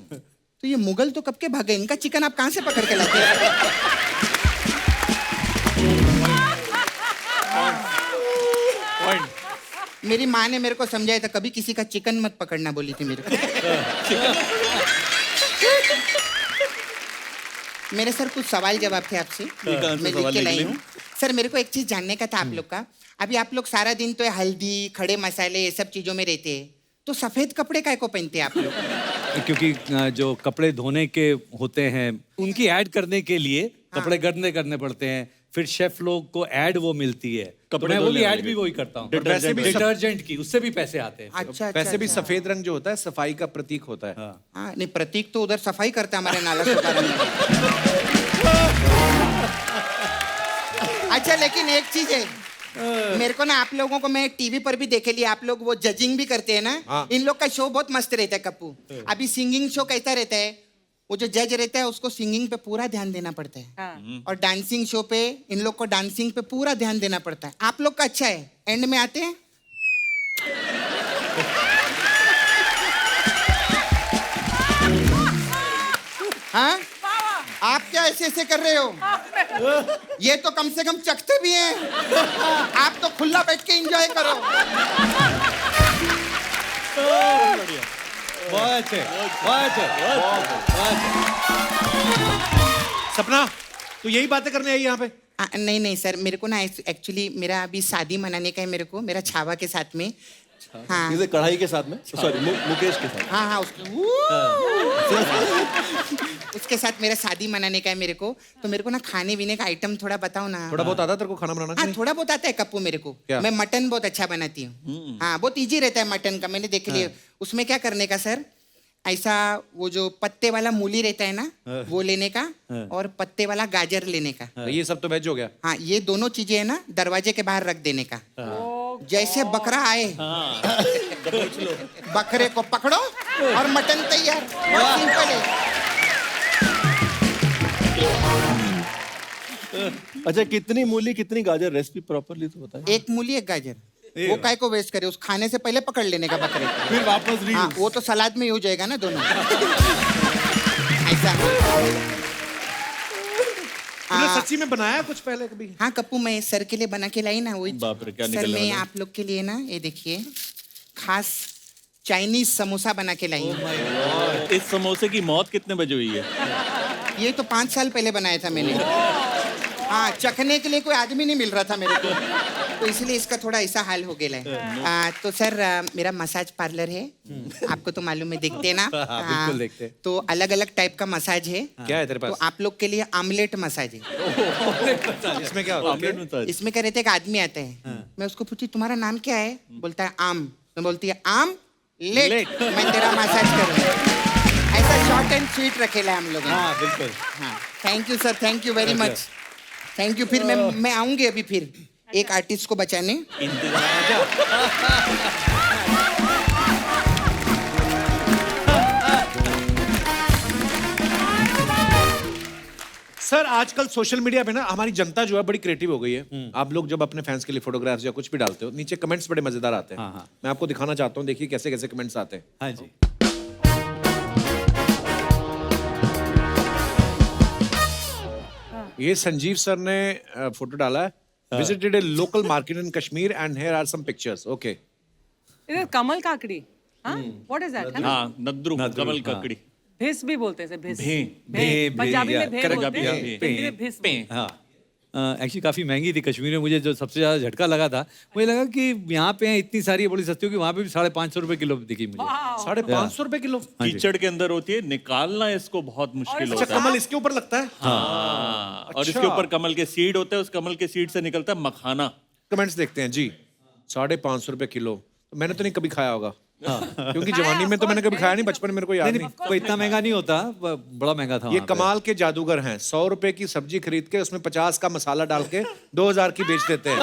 तो ये मुगल तो कब के भागे, इनका चिकन आप कहाँ से पकड़ के लाते हैं? मेरी माँ ने मेरे को समझाया था कभी किसी का चिकन मत पकड़ना, बोली थी मेरे को। मेरे सर कुछ सवाल जवाब थे आपसे, कौन से मैं लिख सवाल के लिख लाई लिए? हूँ। सर मेरे को एक चीज जानने का था आप लोग का। अभी आप लोग सारा दिन तो हल्दी खड़े मसाले ये सब चीजों में रहते हैं, तो सफेद कपड़े काय को पहनते हैं आप लोग? क्योंकि जो कपड़े धोने के होते हैं उनकी ऐड करने के लिए कपड़े गंदे करने पड़ते हैं, फिर शेफ लोग को ऐड वो मिलती है, तो कपड़े मैं वो भी धोने ऐड वाले भी की। वही करता हूँ, वैसे भी डिटर्जेंट की, उससे भी पैसे आते हैं। अच्छा वैसे भी सफेद रंग जो होता है सफाई का प्रतीक होता है। हाँ नहीं, प्रतीक तो उधर सफाई करता है हमारे नाला सुधारन में। अच्छा लेकिन एक चीज है, मेरे को ना आप लोगों को मैं टीवी पर भी देखे लिया, आप लोग वो जजिंग भी करते हैं ना, हाँ। इन लोग का शो बहुत मस्त रहता है कप्पू। अभी सिंगिंग शो कैसा रहता है, वो जो जज रहता है उसको सिंगिंग पे पूरा ध्यान देना पड़ता है, हाँ। और डांसिंग शो पे इन लोग को डांसिंग पे पूरा ध्यान देना पड़ता है। आप लोग का अच्छा है, एंड में आते हैं हाँ, आप क्या ऐसे ऐसे कर रहे हो? ये तो कम से कम चखते भी हैं, आप तो खुला बैठ के एंजॉय करो। बहुत अच्छे, बहुत अच्छे, बहुत अच्छे। सपना तू यही बातें करने आई यहाँ पे? नहीं नहीं सर, मेरे को ना एक्चुअली मेरा अभी शादी मनाने का है मेरे को, मेरा छावा के साथ में। हाँ इसे कढ़ाई के साथ में, सॉरी मुकेश के साथ। हाँ हाँ उसके साथ मेरा शादी मनाने का है मेरे को, तो मेरे को ना खाने पीने का आइटम थोड़ा बताओ ना। थोड़ा बहुत आता है तेरे को खाना बनाना कि हाँ नहीं? थोड़ा बहुत आता है कप्पू मेरे को। क्या? मैं मटन बहुत अच्छा बनाती हूँ। हाँ बहुत इजी रहता है मटन का, मैंने देख लिया। उसमें क्या करने का सर, ऐसा वो जो पत्ते वाला मूली रहता है ना, वो लेने का, और पत्ते वाला गाजर लेने का। ये सब तो वेज हो गया। हाँ ये दोनों चीजें है ना दरवाजे के बाहर रख देने का। जैसे बकरा आए बकरे को पकड़ो और मटन तैयार। बहुत सिंपल है। अच्छा कितनी मूली कितनी गाजर, रेसिपी प्रॉपरली तो बताएं। एक मूली एक गाजर, वो काय को वेस्ट करे, उस खाने से पहले पकड़ लेने का बकरे को। फिर वापस हाँ वो तो सलाद में ही हो जाएगा ना दोनों। ऐसा तूने सच्ची में बनाया कुछ पहले कभी? हाँ कप्पू, मैं सर के लिए बना के लाई ना वही। बाप रे, क्या सर निकलने मैं वाला है? आप लोग के लिए ना ये देखिए खास चाइनीज समोसा बना के लाई हूँ। इस समोसे की मौत कितने बजे हुई है? ये तो 5 साल पहले बनाया था मैंने। हाँ चखने के लिए कोई आदमी नहीं मिल रहा था मेरे को, तो इसलिए इसका थोड़ा ऐसा हाल हो गया है। तो सर मेरा मसाज पार्लर है, आपको तो मालूम है, देखते हैं ना। बिल्कुल देखते हैं। तो अलग अलग टाइप का मसाज है। क्या है तेरे तो पास? आप लोग के लिए आमलेट मसाज है। इसमें क्या होता ऑमलेट है? मसाज। इसमें क्या रहता है, एक आदमी आता है, मैं उसको पूछी तुम्हारा नाम क्या है, बोलता है आम, मैं बोलती है आम लेट, मैं तेरा मसाज करूँगा। ऐसा शॉर्ट एंड स्वीट रखेला है हम लोगों ने। हाँ बिल्कुल। हाँ thank you sir, thank you very much, thank you. फिर मैं आऊंगी अभी फिर एक आर्टिस्ट को बचाने। सर आजकल सोशल मीडिया पे ना हमारी जनता जो है बड़ी क्रिएटिव हो गई है। आप लोग जब अपने फैंस के लिए फोटोग्राफ्स या कुछ भी डालते हो, नीचे कमेंट्स बड़े मजेदार आते हैं। हाँ, हाँ। मैं आपको दिखाना चाहता हूँ, देखिए कैसे कैसे कमेंट्स आते हैं। हाँ जी। ये संजीव सर ने फोटो डाला है, visited a local market in Kashmir and here are some pictures. Okay it is kamal kakdi. हाँ व्हाट इज दैट? हाँ नद्रू, कमल हाँ। ककड़ी। भिस भी बोलते हैं, भिस। भें, पंजाबी या, में भें correct, बोलते या, हैं, हिंदी में भिस बोलते हैं। हाँ एक्चुअली काफ़ी महंगी थी कश्मीर में। मुझे जो सबसे ज़्यादा झटका लगा था, मुझे लगा कि यहाँ पे हैं इतनी सारी बड़ी सस्ती होगी, वहाँ पे भी 550 रुपए किलो दिखी मुझे। 550 रुपए किलो। कीचड़ के अंदर होती है, निकालना इसको बहुत मुश्किल अच्छा होता है। कमल इसके ऊपर लगता है। हाँ, और इसके अच्छा। ऊपर कमल के सीड होते हैं, उस कमल के सीड से निकलता है मखाना। कमेंट्स देखते हैं जी। 550 रुपए किलो, तो मैंने तो नहीं कभी खाया होगा। क्योंकि जवानी में तो मैंने कभी खाया नहीं, बचपन में मेरे को याद नहीं नहीं। नहीं, कोई इतना महंगा नहीं होता, बड़ा महंगा था ये वहाँ पे। कमाल के जादूगर हैं, 100 रुपए की सब्जी खरीद के उसमें 50 का मसाला डाल के 2000 की बेच देते हैं।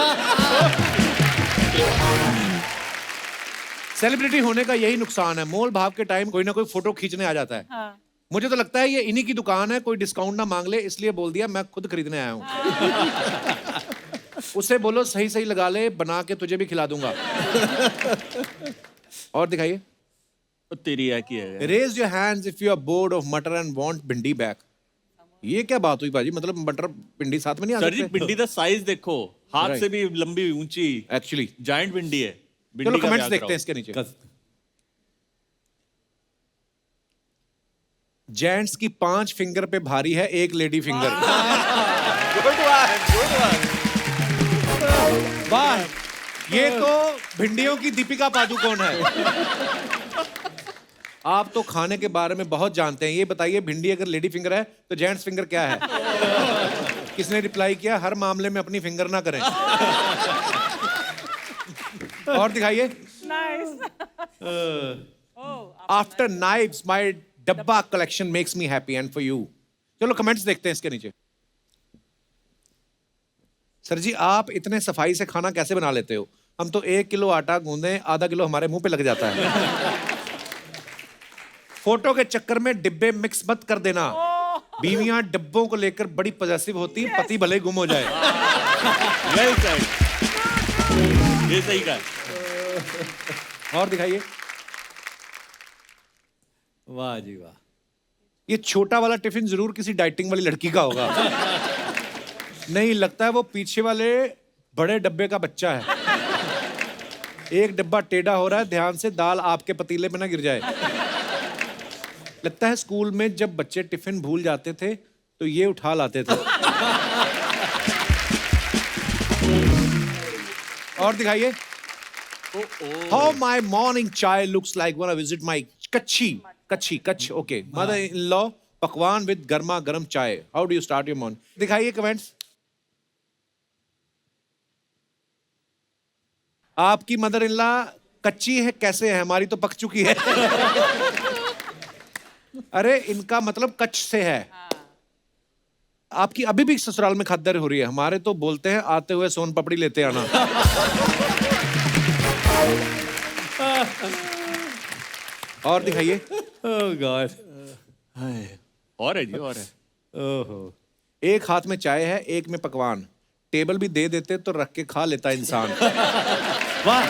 सेलिब्रिटी होने का यही नुकसान है, मोल भाव के टाइम कोई ना कोई फोटो खींचने आ जाता है। मुझे तो लगता है ये इन्हीं की दुकान है, कोई डिस्काउंट ना मांग ले, इसलिए बोल दिया मैं खुद खरीदने आया हूँ। उसे बोलो सही सही लगा ले, बना के तुझे भी खिला दूंगा। और दिखाइए। तो तेरी है की है। Raise your hands if you are bored of matar and want bhindi back. ये क्या बात हुई भाजी, मतलब मटर भिंडी साथ में नहीं आ सर जी सकते? भिंडी का साइज देखो, हाथ Right. से भी लंबी ऊंची, एक्चुअली जायंट भिंडी है। चलो भिंडी का कमेंट्स भी देखते हैं आग्रह इसके नीचे। कस- जेंट्स की 5 फिंगर पे भारी है 1 लेडी फिंगर। वाह, ये तो भिंडियों की दीपिका पादुकोण है। आप तो खाने के बारे में बहुत जानते हैं, ये बताइए भिंडी अगर लेडी फिंगर है तो जेंट्स फिंगर क्या है? किसने रिप्लाई किया, हर मामले में अपनी फिंगर ना करें। और दिखाइए। नाइस। आफ्टर नाइव्स माय डब्बा collection makes me happy and for you. चलो कमेंट्स देखते हैं इसके नीचे। सर जी आप इतने सफाई से खाना कैसे बना लेते हो? हम तो 1 किलो आटा गूंदे, आधा किलो हमारे मुंह पे लग जाता है। फोटो के चक्कर में डिब्बे मिक्स मत कर देना। बीवियां डिब्बों को लेकर बड़ी पॉजेसिव होती हैं, पति भले गुम हो जाए। वेल सेड, ये सही कहा। और दिखाइए। वाह जी वाह। ये छोटा वाला टिफिन जरूर किसी डाइटिंग वाली लड़की का होगा। नहीं, लगता है वो पीछे वाले बड़े डब्बे का बच्चा है। एक डब्बा टेढ़ा हो रहा है, ध्यान से दाल आपके पतीले में ना गिर जाए। लगता है स्कूल में जब बच्चे टिफिन भूल जाते थे तो ये उठा लाते थे। और दिखाइए। हाउ माई मॉर्निंग चाय looks like when I visit my Kutch okay mother in law पकवान विद गर्मा गर्म चाय। How do you start your morning? दिखाइए कमेंट्स। आपकी मदर इन लॉ कच्ची है कैसे है? हमारी तो पक चुकी है। अरे इनका मतलब कच्छ से है। आपकी अभी भी ससुराल में खद्दर हो रही है। हमारे तो बोलते हैं आते हुए सोन पपड़ी लेते आना। और दिखाइए। ओह गॉड। और है जी, और है। ओहो। एक हाथ में चाय है, एक में पकवान। टेबल भी दे देते तो रख के खा लेता इंसान। वाह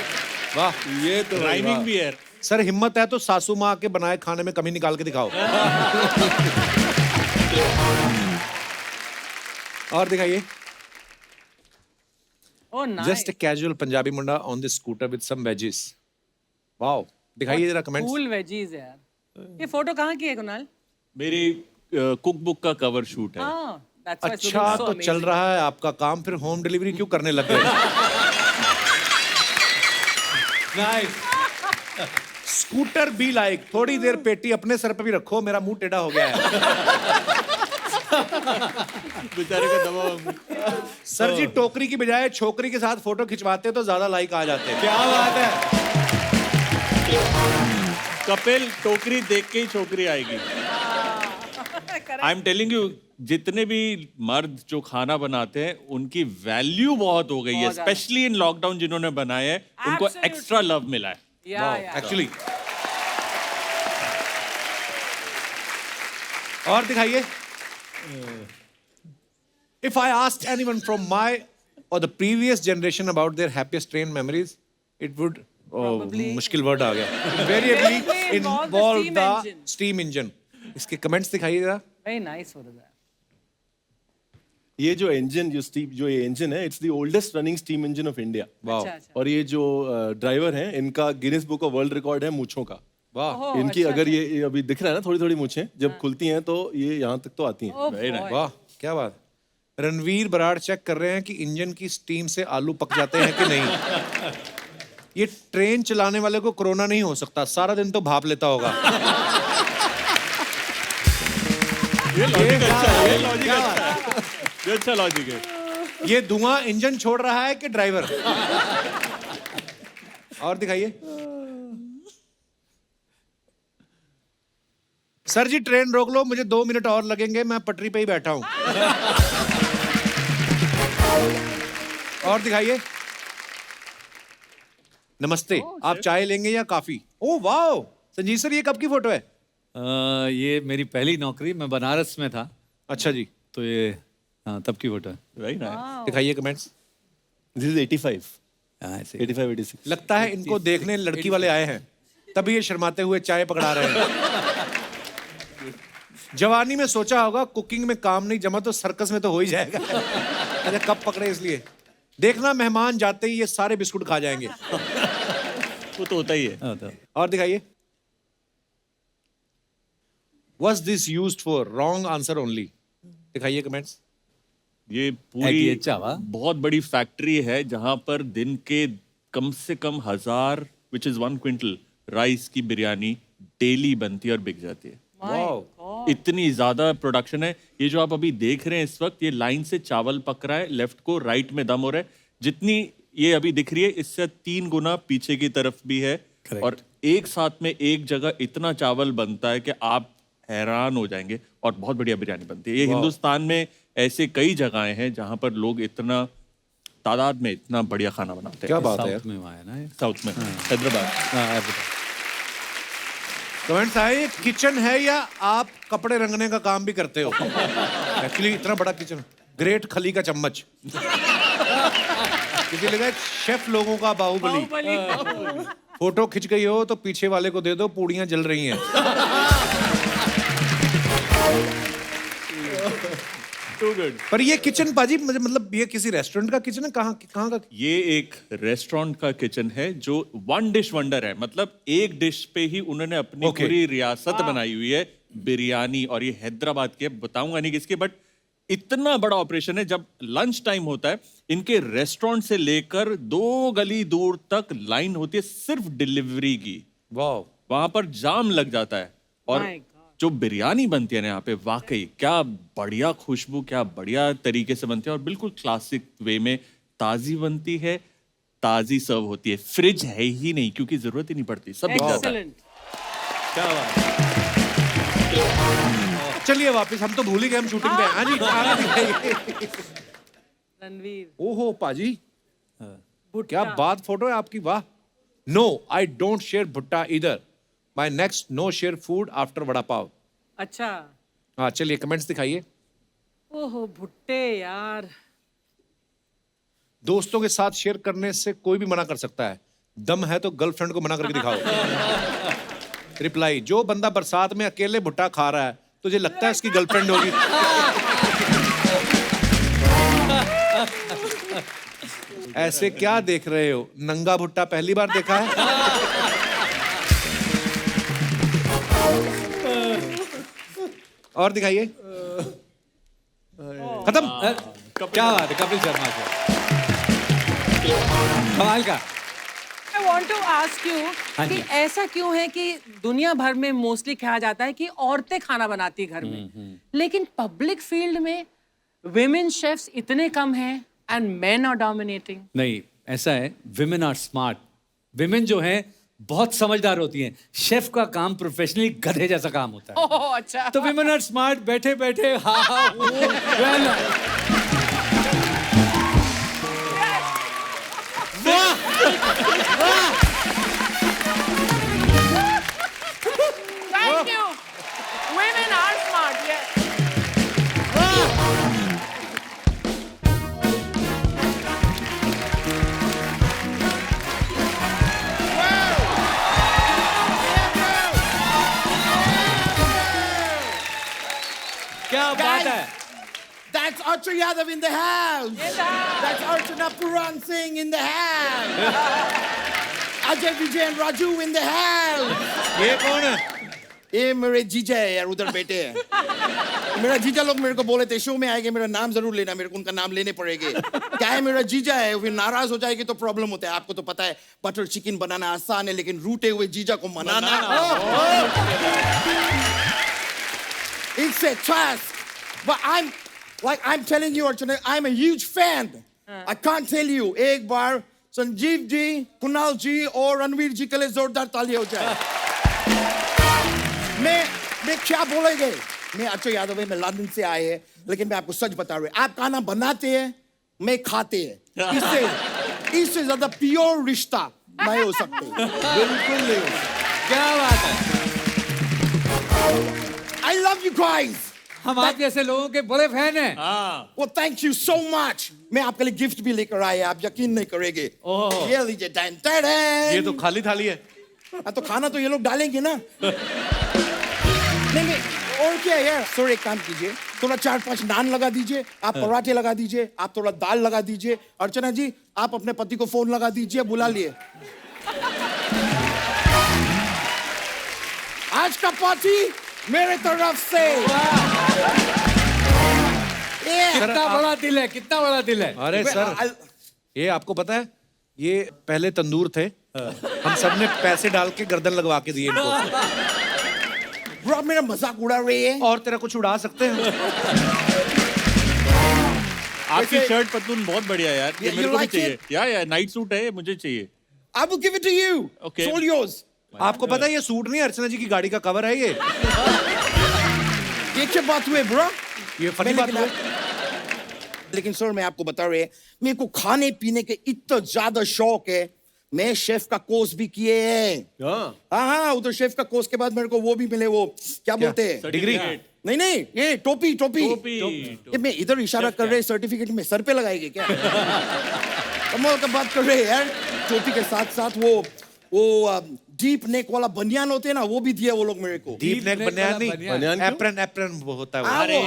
वाह, ये तो राइमिंग भी है। सर हिम्मत है तो सासू माँ के बनाए खाने में कमी निकाल के दिखाओ। और दिखाइए। Oh nice. Just a casual Punjabi Munda on this scooter with some veggies. Wow, दिखाइए जरा कमेंट्स। कूल वेजीज यार। ये फोटो कहाँ की है कुणाल? मेरी कुक बुक का कवर शूट है। हाँ, that's why it's अच्छा looking so तो चल amazing. रहा है आपका काम, फिर होम डिलीवरी क्यों करने लग गए? नाइस। स्कूटर बी लाइक, थोड़ी देर पेटी अपने सर पे भी रखो, मेरा मुंह टेढ़ा हो गया है। बेचारे का दबाव। सर जी टोकरी की बजाय छोकरी के साथ फोटो खिंचवाते तो ज्यादा लाइक आ जाते। क्या बात है। कपिल टोकरी देख के ही छोकरी आएगी। आई एम टेलिंग यू, जितने भी मर्द जो खाना बनाते हैं उनकी वैल्यू बहुत हो गई है, बहुत ज्यादा। स्पेशली इन लॉकडाउन जिन्होंने बनाए हैं, उनको Absolutely. एक्स्ट्रा लव मिला है। या एक्चुअली। और दिखाइए। If I asked anyone from my or the previous generation about their happiest train memories, it would मुश्किल वर्ड आ गया। Invariably involve the steam the engine. steam engine. इसके कमेंट्स दिखाइए जरा। Very nice photo that. ये जो engine जो ये engine है, it's the oldest running steam engine of India. वाह और ये जो ड्राइवर हैं, इनका Guinness book of world record है मूंछों का। वाह इनकी अगर ये अभी दिख रहा है ना, थोड़ी थोड़ी मूछें जब खुलती हैं तो ये यहाँ तक तो आती हैं। वाह क्या बात। रणवीर बराड़ चेक कर रहे हैं कि इंजन की स्टीम से आलू पक जाते हैं कि नहीं। ये ट्रेन चलाने वाले को कोरोना नहीं हो सकता, सारा दिन तो भाप लेता होगा। ये लॉजिक अच्छा है, ये लॉजिक अच्छा है, ये अच्छा लॉजिक है। ये धुआं इंजन छोड़ रहा है कि ड्राइवर? और दिखाइए। सर जी ट्रेन रोक लो, मुझे 2 मिनट और लगेंगे, मैं पटरी पे ही बैठा हूं। और दिखाइए। नमस्ते, आप चाय लेंगे या काफी? ओह वाह, संजीव सर ये कब की फोटो है? ये मेरी पहली नौकरी, मैं बनारस में था, अच्छा जी, तो ये हाँ तब की फोटो है। Very nice. दिखाइए कमेंट्स। दिस इज 85 हाँ, ऐसे। 85 86। लगता है इनको देखने लड़की वाले आए हैं, तभी ये शर्माते हुए चाय पकड़ा रहे हैं। जवानी में सोचा होगा कुकिंग में काम नहीं जमा तो सर्कस में तो हो ही जाएगा। अरे कब पकड़े इसलिए। देखना मेहमान जाते ही ये सारे बिस्कुट खा जाएंगे। वो तो होता ही है। हाँ, तो और दिखाइए। Was this used for? Wrong answer only. दिखाइए कमेंट्स। ये एक पूरी ये चावा। बहुत बड़ी फैक्ट्री है जहां पर दिन के कम से कम 1000 विच इज 1 क्विंटल राइस की बिरयानी डेली बनती है और बिक जाती है। वाओ इतनी ज्यादा प्रोडक्शन है। ये जो आप अभी देख रहे हैं इस वक्त, ये लाइन से चावल पक रहा है, लेफ्ट को राइट में दम हो रहा है। जितनी ये अभी दिख रही है इससे 3 गुना पीछे की तरफ भी है। और एक साथ में एक जगह इतना चावल बनता है कि आप हैरान हो जाएंगे। और बहुत बढ़िया बिरयानी बनती है। ये हिंदुस्तान में ऐसे कई जगहें हैं जहां पर लोग इतना तादाद में इतना बढ़िया खाना बनाते हैं। क्या बात है यार। साउथ में वहाँ है ना ये? साउथ में हैदराबाद। हाँ, कमेंट्स आए, ये किचन है या आप कपड़े रंगने का काम भी करते हो? एक्चुअली इतना बड़ा किचन, ग्रेट खली का चम्मच। किसी लगा शेफ लोगों का बाहुबली। फोटो खिंच गई हो तो पीछे वाले को दे दो, पूड़ियां जल रही हैं। Too good. पर ये किचन पाजी मतलब ये किसी रेस्टोरेंट का किचन है? कहाँ का? ये एक रेस्टोरेंट का किचन है जो 1 डिश वंडर है। मतलब एक डिश पे ही उन्होंने अपनी Okay. पूरी रियासत बनाई हुई है, बिरयानी। और ये हैदराबाद की है, बताऊंगा नहीं किसकी, बट इतना बड़ा ऑपरेशन है। जब लंच टाइम होता है, इनके रेस्टोरेंट से लेकर 2 गली दूर तक लाइन होती है सिर्फ डिलीवरी की। वाह, वहां पर जाम लग जाता है। और My God. जो बिरयानी बनती है ना यहाँ पे, वाकई क्या बढ़िया खुशबू, क्या बढ़िया तरीके से बनती है। और बिल्कुल क्लासिक वे में ताजी बनती है, ताजी सर्व होती है। फ्रिज है ही नहीं क्योंकि जरूरत ही नहीं पड़ती, सब बिक जाता है। Excellent. क्या बात है। चलिए वापस, हम तो भूल ही गए हम शूटिंग पे हैं। हाँ जी, खाना दिखाइए। रणवीर ओहो पाजी, क्या बात फोटो है आपकी, वाह। नो, आई डोंट शेयर भुट्टा इधर। My next no share food after vada pav. अच्छा। हाँ चलिए कमेंट्स दिखाइए। ओहो भुट्टे यार। दोस्तों के साथ शेयर करने से कोई भी मना कर सकता है, दम है तो गर्लफ्रेंड को मना करके दिखाओ। रिप्लाई, जो बंदा बरसात में अकेले भुट्टा खा रहा है तुझे लगता है उसकी गर्लफ्रेंड होगी? ऐसे क्या देख रहे हो, नंगा भुट्टा पहली बार देखा है? और दिखाइए। खत्म। क्या बात है, कपिल शर्मा से कमाल का। I want to ask you कि ऐसा क्यों है कि दुनिया भर में मोस्टली कहा जाता है कि औरतें खाना बनाती घर में, लेकिन पब्लिक फील्ड में विमेन शेफ्स इतने कम हैं एंड मेन आर डोमिनेटिंग। नहीं, ऐसा है, विमेन आर स्मार्ट। विमेन जो हैं बहुत समझदार होती हैं। शेफ का काम प्रोफेशनली गधे जैसा काम होता है। ओह अच्छा। तो विमेन आर स्मार्ट, बैठे बैठे Thank you. Women are smart. Yes. क्या बात है। That's Archer Yadav in the house. That's Archana Puran Singh in the house. Ajay Vijay and Raju in the house. ये कौन है? ये मेरे जीजा है यार, उधर बैठे हैं। मेरा जीजा लोग मेरे को बोले थे शो में आएंगे मेरा नाम जरूर लेना, मेरे को उनका नाम लेने पड़ेंगे। क्या है, मेरा जीजा है, फिर नाराज हो जाएगी तो प्रॉब्लम होता है। आपको तो पता है बटर चिकन बनाना आसान है, लेकिन रूठे हुए जीजा को मनाना it's a task. But I'm telling you, Archana, I'm a huge fan. I can't tell you. एक बार संजीव जी, कुणाल जी और रणवीर जी के लिए जोरदार ताली हो जाए। मैं क्या बोलेंगे? मैं अक्षय यादव है, मैं लंदन से आए हैं, लेकिन मैं आपको सच बता रहा हूँ, आप खाना बनाते हैं, मैं खाते हैं। इससे ज्यादा प्योर रिश्ता नहीं हो सकते। बिल्कुल नहीं। क्या बात है। I love you guys. हम आप जैसे लोगों के बड़े फैन हैं। Well, thank you so much. मैं आपके लिए गिफ्ट भी लेकर आया, आप यकीन नहीं करेंगे। ये लीजिए, डन डन। ये तो खाली थाली है। हाँ, तो खाना तो ये लोग डालेंगे ना। नहीं, और क्या है यार? सर एक काम कीजिए, थोड़ा 4-5 नान लगा दीजिए, आप पराठे लगा दीजिए, आप थोड़ा दाल लगा दीजिए। अर्चना जी, आप अपने पति को फोन लगा दीजिए, बुला लिए। आज का पार्टी मेरे तरफ से। कितना बड़ा दिल है, कितना बड़ा दिल है। अरे सर, ये आपको पता है, ये पहले तंदूर थे, हम सब ने पैसे डाल के गर्दन लगवा के दिए इनको। ब्रो आप मेरा मजाक उड़ा रहे हैं। और तेरा कुछ उड़ा सकते हैं। आपकी शर्ट पतलून बहुत बढ़िया है यार, ये Yeah, मेरे you को भी like चाहिए। it? या नाइट सूट है, ये मुझे चाहिए। I will give it to you. Okay. It's all yours. आपको पता है ये सूट नहीं, अर्चना जी की गाड़ी का कवर है ये। ये क्या बात हुई ब्रो? ये फनी बात है। लेकिन सर मैं आपको बता रहे, मेरे को खाने पीने के इतना ज्यादा शौक है, मैं शेफ का कोर्स भी किए हैं। हाँ उधर शेफ का कोर्स के बाद मेरे को वो भी मिले, वो क्या बोलते हैं, डिग्री। नहीं नहीं ये टोपी टोपी टोपी। ये मैं इधर इशारा कर रहे, सर्टिफिकेट में सर पे लगाएंगे क्या? कमाल का बात कर रहे हैं यार। टोपी के साथ साथ वो डीप नेक वाला बनियान होते हैं ना, वो भी दिया वो लोग मेरे को। डीप नेक बनियान नहीं, बनियान क्यों? एप्रन एप्रन वो होता है वो। अरे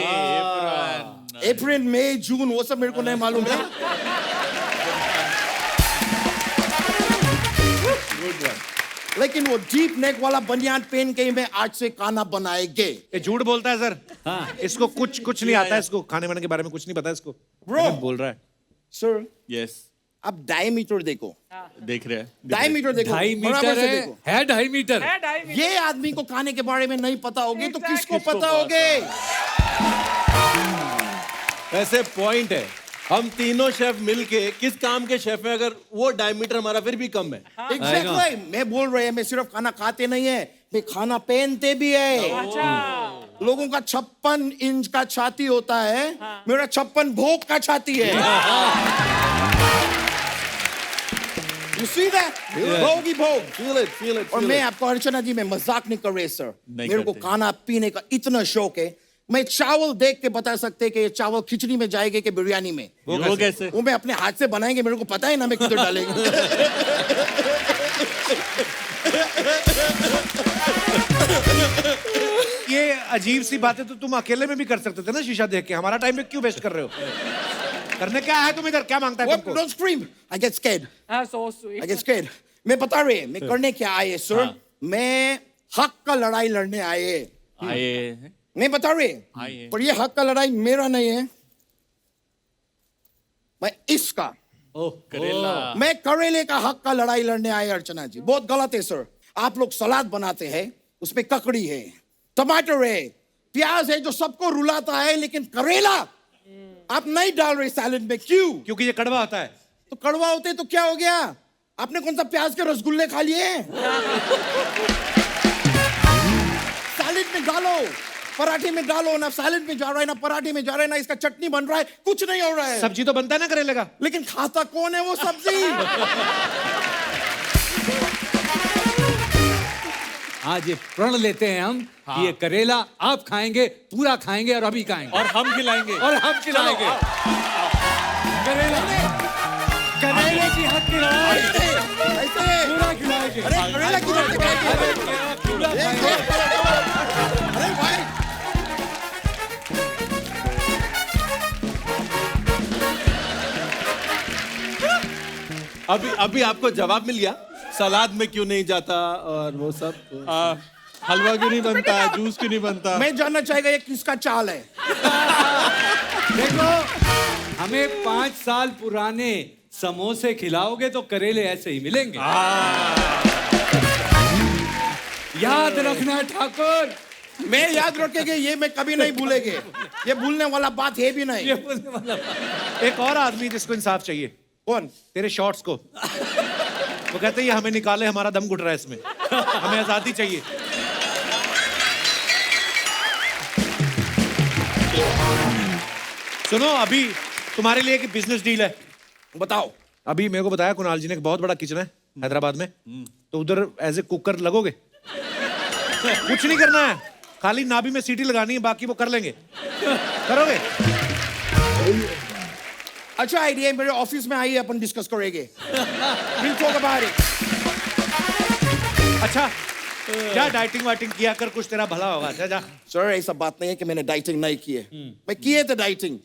अप्रैल मई जून वो सब मेरे को नहीं मालूम है। लेकिन वो डीप नेक वाला बनियान पहन के ही मैं आज से खाना बनाएंगे। ये झूठ बोलता है सर। इसको कुछ नहीं आता है, इसको खाने वाने के बारे में कुछ नहीं पता है इसको। Bro. बोल रहा है। सर यस, आप डायमीटर देखो, देख रहे हैं। डायमीटर देखो, 2.5 बराबर मीटर से है, देखो। है 2.5 मीटर। है 2.5 मीटर। ये आदमी को खाने के बारे में नहीं पता होगी तो Exactly. किसको पता होगे? वैसे पॉइंट है, हम तीनों शेफ मिलके किस काम के शेफ हैं अगर वो डायमीटर हमारा फिर भी कम है। एग्जैक्टली मैं बोल रहे हैं, मैं सिर्फ खाना खाते नहीं है, मैं खाना पहनते भी है। अच्छा लोगों का 56 इंच का छाती होता है, मेरा 56 भोग का छाती है। You see that? भोग ही भोग। Feel it, और मैं आपको अर्चना जी, मैं मजाक नहीं कर रहे सर, नहीं मेरे को करते। खाना पीने का इतना शौक है, मैं चावल देख के बता सकते कि ये चावल खिचड़ी में जाएंगे कि बिरयानी में। वो कैसे? वो मैं अपने हाथ से बनाएंगे, मेरे को पता है ना मैं किधर डालेंगे। ये अजीब सी बातें तो तुम अकेले में भी कर सकते थे ना, शीशा देख के। हमारा टाइम क्यों वेस्ट कर रहे हो? करने क्या है तुम इधर, क्या मांगता है तुमको? Don't scream. I get scared. हाँ so I sweet get scared. मैं बता रहे, मैं करने क्या आए सर? मैं हक का लड़ाई लड़ने आए। आए मैं बता रहे, आइए। पर ये हक का लड़ाई मेरा नहीं है, मैं इसका, करेला। मैं करेले का हक का लड़ाई लड़ने आए अर्चना जी। बहुत गलत है सर, आप लोग सलाद बनाते हैं, उसमें ककड़ी है, टमाटर है, प्याज है जो सबको रुलाता है, लेकिन करेला आप नहीं डाल रहे सैलेड में, क्यों? क्योंकि ये कड़वा होता है। तो कड़वा होते तो क्या हो गया? आपने कौन सा प्याज के रसगुल्ले खा लिए? सैलेड में डालो, पराठे में डालो, ना सैलेड में जा रहा है, ना पराठे में जा रहा है, ना इसका चटनी बन रहा है, कुछ नहीं हो रहा है। सब्जी तो बनता है ना करेले का। लेकिन खाता कौन है वो सब्जी? आज ये प्रण लेते हैं हम कि ये करेला आप खाएंगे, पूरा खाएंगे और अभी खाएंगे और हम खिलाएंगे। और हम खिलाएंगे। करेला करेले की हक की लड़ाई ऐसे पूरा खिलाएंगे। अरे करेला किधर से खाएंगे? पूरा खाएंगे। अरे भाई अभी आपको जवाब मिल गया, सलाद में क्यों नहीं जाता और वो सब। हलवा क्यों नहीं बनता, जूस क्यों नहीं बनता? मैं जानना चाहेगा ये किसका चाल है? देखो, हमें 5 साल पुराने समोसे खिलाओगे तो करेले ऐसे ही मिलेंगे। याद रखना ठाकुर, मैं याद रखेंगे, ये मैं कभी नहीं भूलेंगे, ये भूलने वाला बात है भी नहीं। ये बोलने वाला। एक और आदमी जिसको इंसाफ चाहिए, कौन? तेरे शॉर्ट्स को। वो कहते हैं ये हमें निकाले, हमारा दम घुट रहा है इसमें, हमें आजादी चाहिए। सुनो, अभी तुम्हारे लिए एक बिजनेस डील है। बताओ। अभी मेरे को बताया कुणाल जी ने, बहुत बड़ा किचन है हैदराबाद में, तो उधर एज ए कुकर लगोगे। कुछ नहीं करना है, खाली नाभि में सीटी लगानी है, बाकी वो कर लेंगे। करोगे? अच्छा आइडिया है, मेरे ऑफिस में आइए, अपन डिस्कस करेंगे। We'll talk about it. अच्छा, जा डाइटिंग वाइटिंग किया कर, कुछ तेरा भला होगा। जा जा। सर ऐसा बात नहीं है कि मैंने डाइटिंग नहीं की है, मैं किए थे डाइटिंग।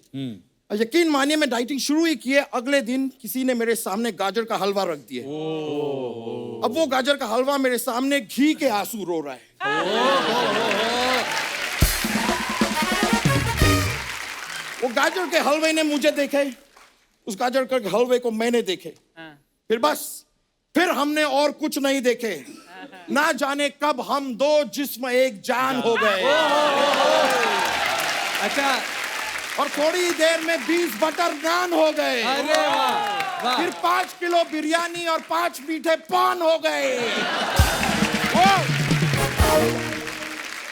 और यकीन मानिए मैं डाइटिंग शुरू ही किए, अगले दिन किसी ने मेरे सामने गाजर का हलवा रख दिया। अब वो गाजर का हलवा मेरे सामने घी के आंसू रो रहा है। वो गाजर के हलवे ने मुझे देखे, उस गाजर के हलवे को मैंने देखे, फिर बस, फिर हमने और कुछ नहीं देखे। ना जाने कब हम दो जिस्म एक जान हो गए। अच्छा, और थोड़ी देर में 20 बटर नान हो गए। अरे वाह वाह। फिर 5 किलो बिरयानी और 5 मीठे पान हो गए।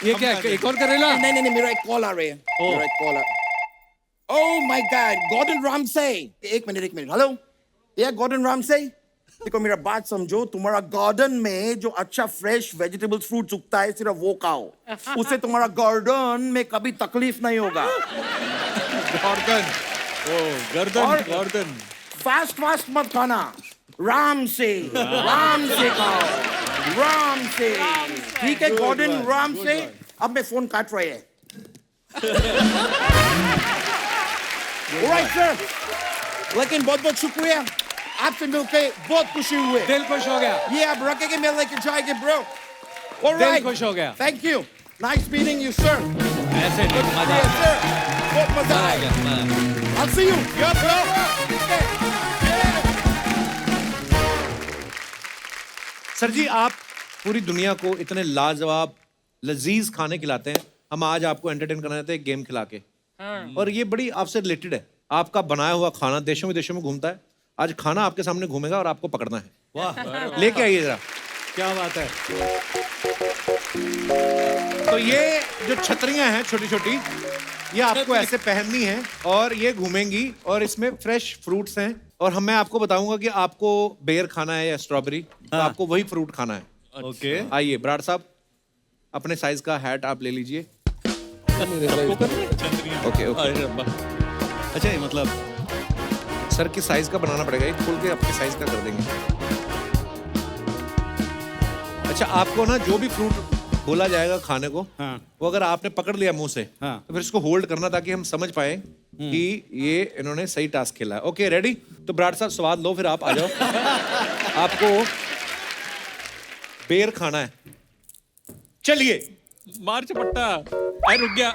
ये क्या एक और करेला? नहीं नहीं नहीं, मेरा एक कॉल आ रही है। मेरा एक कॉल आ। Oh my God, Gordon Ramsay. एक मिनट। हेलो, ये गॉर्डन रामसे। देखो मेरा बात समझो, तुम्हारा गार्डन में जो अच्छा फ्रेश वेजिटेबल्स फ्रूट्स उगता है सिर्फ वो खाओ, उससे तुम्हारा गार्डन में कभी तकलीफ नहीं होगा। गर्दन फास्ट मत खाना, राम से खाओ, राम से। ठीक है गॉर्डन राम से। अब मैं फोन काट रहे हैं। ऑलराइट सर, लेकिन बहुत बहुत शुक्रिया, आपसे मिलके बहुत खुशी हुए। दिल खुश हो गया। ये आप रखेंगे, मैं लेके जाएंगे ब्रो। दिल ऑलराइट, खुश हो गया। Thank you, nice meeting you sir. ऐसे नहीं, मजा आ सर, बहुत मजा आया। I'll see you. Yeah, bro. Sir ji, आप पूरी दुनिया को इतने लाजवाब लजीज खाने खिलाते हैं, हम आज आपको एंटरटेन करना चाहते हैं गेम खिला के। और ये बड़ी आपसे रिलेटेड है। आपका बनाया हुआ खाना देशों विदेशों में घूमता है, आज खाना आपके सामने घूमेगा और आपको पकड़ना है। वाह, लेके आइए जरा। क्या बात है। तो ये जो छतरियां हैं छोटी छोटी, ये आपको ऐसे पहननी है और ये घूमेंगी और इसमें फ्रेश फ्रूट्स हैं। और मैं आपको बताऊंगा कि आपको बेर खाना है या स्ट्रॉबेरी, तो आपको वही फ्रूट खाना है। ओके, आइए बराड़ साहब, अपने साइज का हैट आप ले लीजिए। Okay okay. अच्छा, ये मतलब सर की साइज का बनाना पड़ेगा, ये खोल के आपके साइज का कर देंगे। अच्छा, आपको ना जो भी फ्रूट बोला जाएगा खाने को, वो अगर आपने पकड़ लिया मुंह से, तो फिर इसको होल्ड करना ताकि हम समझ पाए कि ये इन्होंने सही टास्क खेला है। Okay ready? तो बराड़ साहब स्वाद लो, फिर आप आ जाओ। आपको बेर खाना है, चलिए। मार चपट्टा। अरे रुक गया।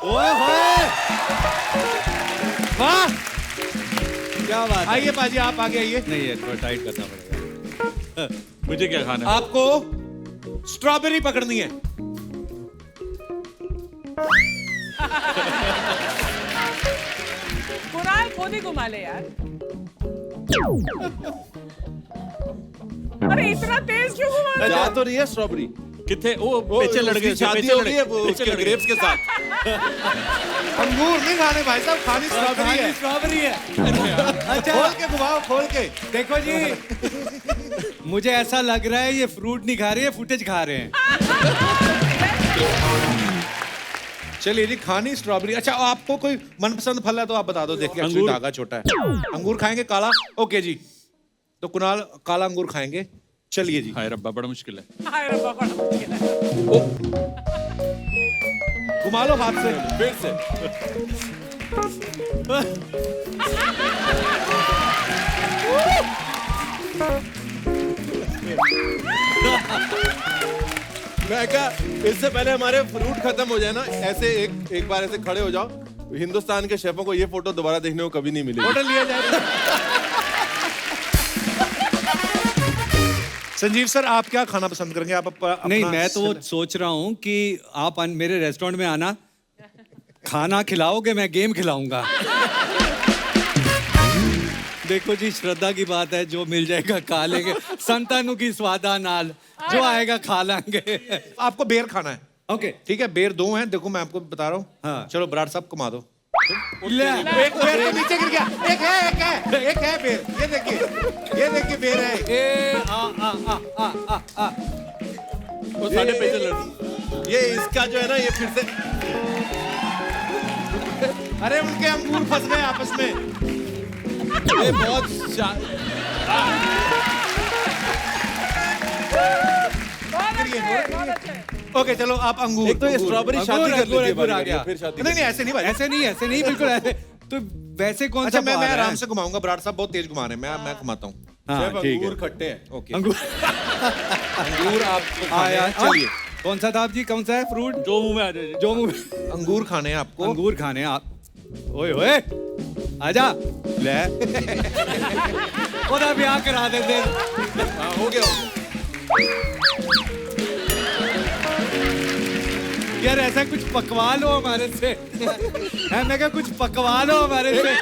ओए होए, वाह, क्या बात है। आइए पाजी, आप आगे आइए। नहीं, ये थोड़ा टाइट करना पड़ेगा। मुझे क्या खाना है? आपको स्ट्रॉबेरी पकड़नी है। कुणाल खुद ही घुमा ले यार। अरे इतना तेज क्यों घुमा रहे हो? जा तो रही है स्ट्रॉबेरी। कितने वो पीछे लड़ गए, शादी पीछे हो लड़ गई गए, है वो पीछे उसके लड़ गए। ग्रेप्स के साथ। अंगूर नहीं खाने भाई साहब, खानी स्ट्रॉबेरी है। स्ट्रॉबेरी है। अच्छा, खोल के घुमाओ, खोल के। देखो जी, मुझे ऐसा लग रहा है ये फ्रूट नहीं खा रहे हैं, फुटेज खा रहे हैं। चलिए जी, खानी स्ट्रॉबेरी। अच्छा, आपको कोई मनपसंद फल है तो आप बता दो। देखिए एक्चुअली अंगूर। धागा छोटा है। अंगूर खाएंगे काला? ओके जी, तो कुणाल काला अंगूर खाएंगे। चलिए जी। हाय रब्बा, बड़ा मुश्किल है। हाय रब्बा, बड़ा मुश्किल है। घुमा लो हाथ से फिर से मैं क्या, इससे पहले हमारे फ्रूट खत्म हो जाए ना, ऐसे एक बार ऐसे खड़े हो जाओ, हिंदुस्तान के शेफों को ये फोटो दोबारा देखने को कभी नहीं मिलेगी। ऑर्डर लिया जाए। संजीव सर, आप क्या खाना पसंद करेंगे? आप नहीं, मैं तो सोच रहा हूँ कि आप मेरे रेस्टोरेंट में आना, खाना खिलाओगे, मैं गेम खिलाऊंगा। देखो जी, श्रद्धा की बात है, जो मिल जाएगा खा लेंगे। संतानु की स्वादा नाल, जो आएगा खा लेंगे। आपको बेर खाना है। ओके, ठीक है, बेर 2 हैं, देखो मैं आपको बता रहा हूँ। हाँ। चलो बराड़ साहब घुमा दो। ले। एक बेर तो नीचे गिर गया। एक है बेर, ये देखिए बेर है। ए आ आ आ आ आ आ। वो साढ़े पैसे लड़। ये इसका जो है ना, ये फिर से अरे उनके अंगूर फंस गए आपस में। ये बहुत बहुत अच्छे। ओके चलो, आप अंगूर। एक तो ये स्ट्रॉबेरी शादी कर लेती है अंगूर आ बारी गया। बारी, फिर शादी नहीं ऐसे नहीं भाई। ऐसे नहीं, बिल्कुल ऐसे। तो वैसे कौन अच्छा, सा मैं बार है? आराम से घुमाऊंगा, बराड़ साहब बहुत तेज घुमा रहे हैं, मैं घुमाता हूँ। हाँ, शेफ, ठीक है। अंगूर खट्टे हैं। ओके, अंगूर। अंगूर आपको खाने आया, हैं। चलिए, कौन सा था आप जी? कौन सा है फ्रूट? जो मुंह में आ जाए। जो मुंह अंगूर खाने हैं आपको। अंगूर खाने हैं आप। ओए ओए, आजा ले। ओदा ब्याह करा देते। हाँ, हो गया। यार ऐसा कुछ पकवा लो हमारे से। है मैं क्या कुछ पकवा लो हमारे से,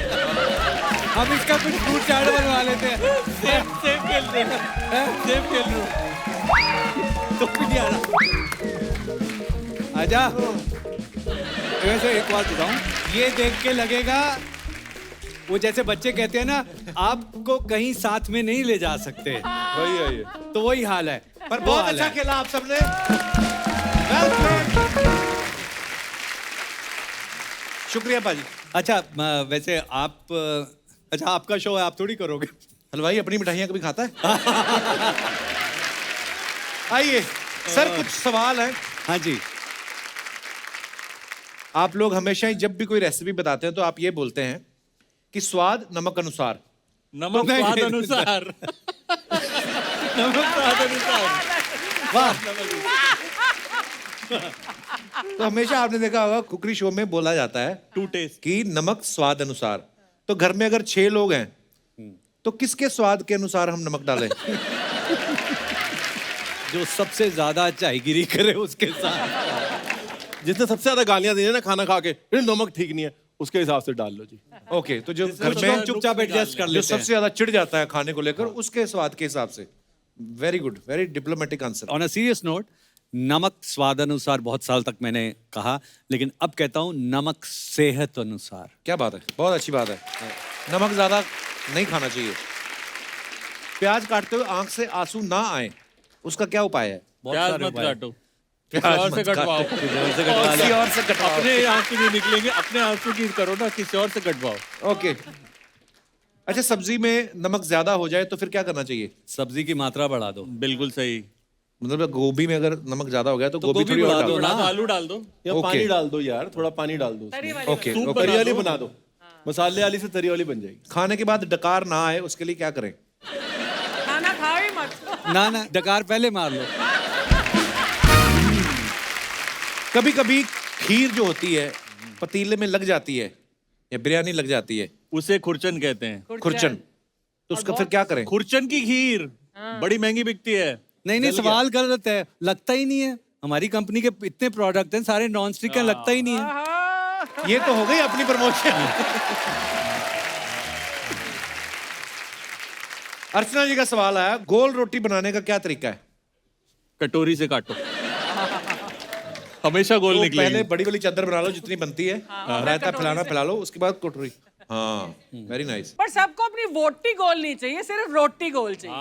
हम इसका कुछ फ्रूट चाट बनवा लेते हैं। सेब खेल रहे हैं, सेब खेल रहे हो। तो भी नहीं आ रहा। आजा। वैसे एक बात बताऊं, ये देख के लगेगा वो जैसे बच्चे कहते हैं ना, आपको कहीं साथ में नहीं ले जा सकते, वही है ये। तो वही हाल है। पर वो बहुत हाल अच्छा है। खेला आप सबने। Well played. शुक्रिया पाजी। अच्छा वैसे आप अच्छा आपका शो है, आप थोड़ी करोगे। हलवाई अपनी मिठाइयाँ कभी खाता है? आइए सर, कुछ सवाल हैं। हाँ जी। आप लोग हमेशा ही जब भी कोई रेसिपी बताते हैं तो आप ये बोलते हैं कि स्वाद नमक अनुसार। नमक नहीं, स्वाद नहीं, अनुसार। नमक स्वाद अनुसार। तो हमेशा आपने देखा होगा कुकरी शो में बोला जाता है टू टेस्ट। कि नमक स्वाद अनुसार। तो घर में अगर 6 लोग हैं तो किसके स्वाद के अनुसार हम नमक डालें? जो सबसे ज्यादा चायगिरी करे उसके साथ। जिसने सबसे ज्यादा गालियां दी है ना खाना खा के, "ये नमक ठीक नहीं है", उसके हिसाब से डाल लो जी। ओके, तो जो घर कुछ में लोग चुपचाप एडजस्ट कर जो लेते सबसे हैं। ज्यादा चिढ़ जाता है खाने को लेकर, उसके स्वाद के हिसाब से। Very good, very diplomatic answer. On a serious note, नमक स्वाद अनुसार बहुत साल तक मैंने कहा, लेकिन अब कहता हूँ नमक सेहत अनुसार। क्या बात है, बहुत अच्छी बात है। नमक ज्यादा नहीं खाना चाहिए। प्याज काटते हुए आंख से आंसू ना आए, उसका क्या उपाय है? प्याज सारे मत उपाय। काटो, प्याज और से मत कटवाओ। काटो। कटवा किसी और से कटवाओ। अपने आंसू नहीं निकलेंगे, अपने आंसू की करो ना, किसी और से कटवाओ। ओके। अच्छा, सब्जी में नमक ज्यादा हो जाए तो फिर क्या करना चाहिए? सब्जी की मात्रा बढ़ा दो। बिल्कुल सही। मतलब गोभी में अगर नमक ज्यादा हो गया तो गोभी गोभी थोड़ी और बढ़ा डालो। दो थोड़ा ना। सा आलू डाल दो। या ओके। पानी डाल दो यार, थोड़ा पानी डाल दो तरी उसमें। वाली ओके, सूप ओके। तरी वाली दो। बना दो, मसाले वाली से तरी वाली बन जाएगी। खाने के बाद डकार ना आए उसके लिए क्या करें? खाना खाओ ही मत। ना ना, डकार पहले मार लो। कभी कभी खीर जो होती है पतीले में लग जाती है या बिरयानी लग जाती है, उसे खुरचन कहते हैं। खुरचन, तो उसका फिर क्या करें? खुरचन की खीर बड़ी महंगी बिकती है। नहीं नहीं, सवाल गलत है, लगता ही नहीं है। हमारी कंपनी के इतने प्रोडक्ट हैं, सारे नॉन स्टिक के, लगता ही नहीं है। ये तो हो गई अपनी प्रमोशन। अर्चना जी का सवाल आया, गोल रोटी बनाने का क्या तरीका है? कटोरी से काटो, हमेशा गोल तो निकलेगी। पहले बड़ी वाली चादर बना लो जितनी बनती है, रायता फैलाना फैला लो, उसके बाद कटोरी। हाँ, वेरी नाइस। पर सबको अपनी वोटी गोल नहीं चाहिए, सिर्फ रोटी गोल चाहिए।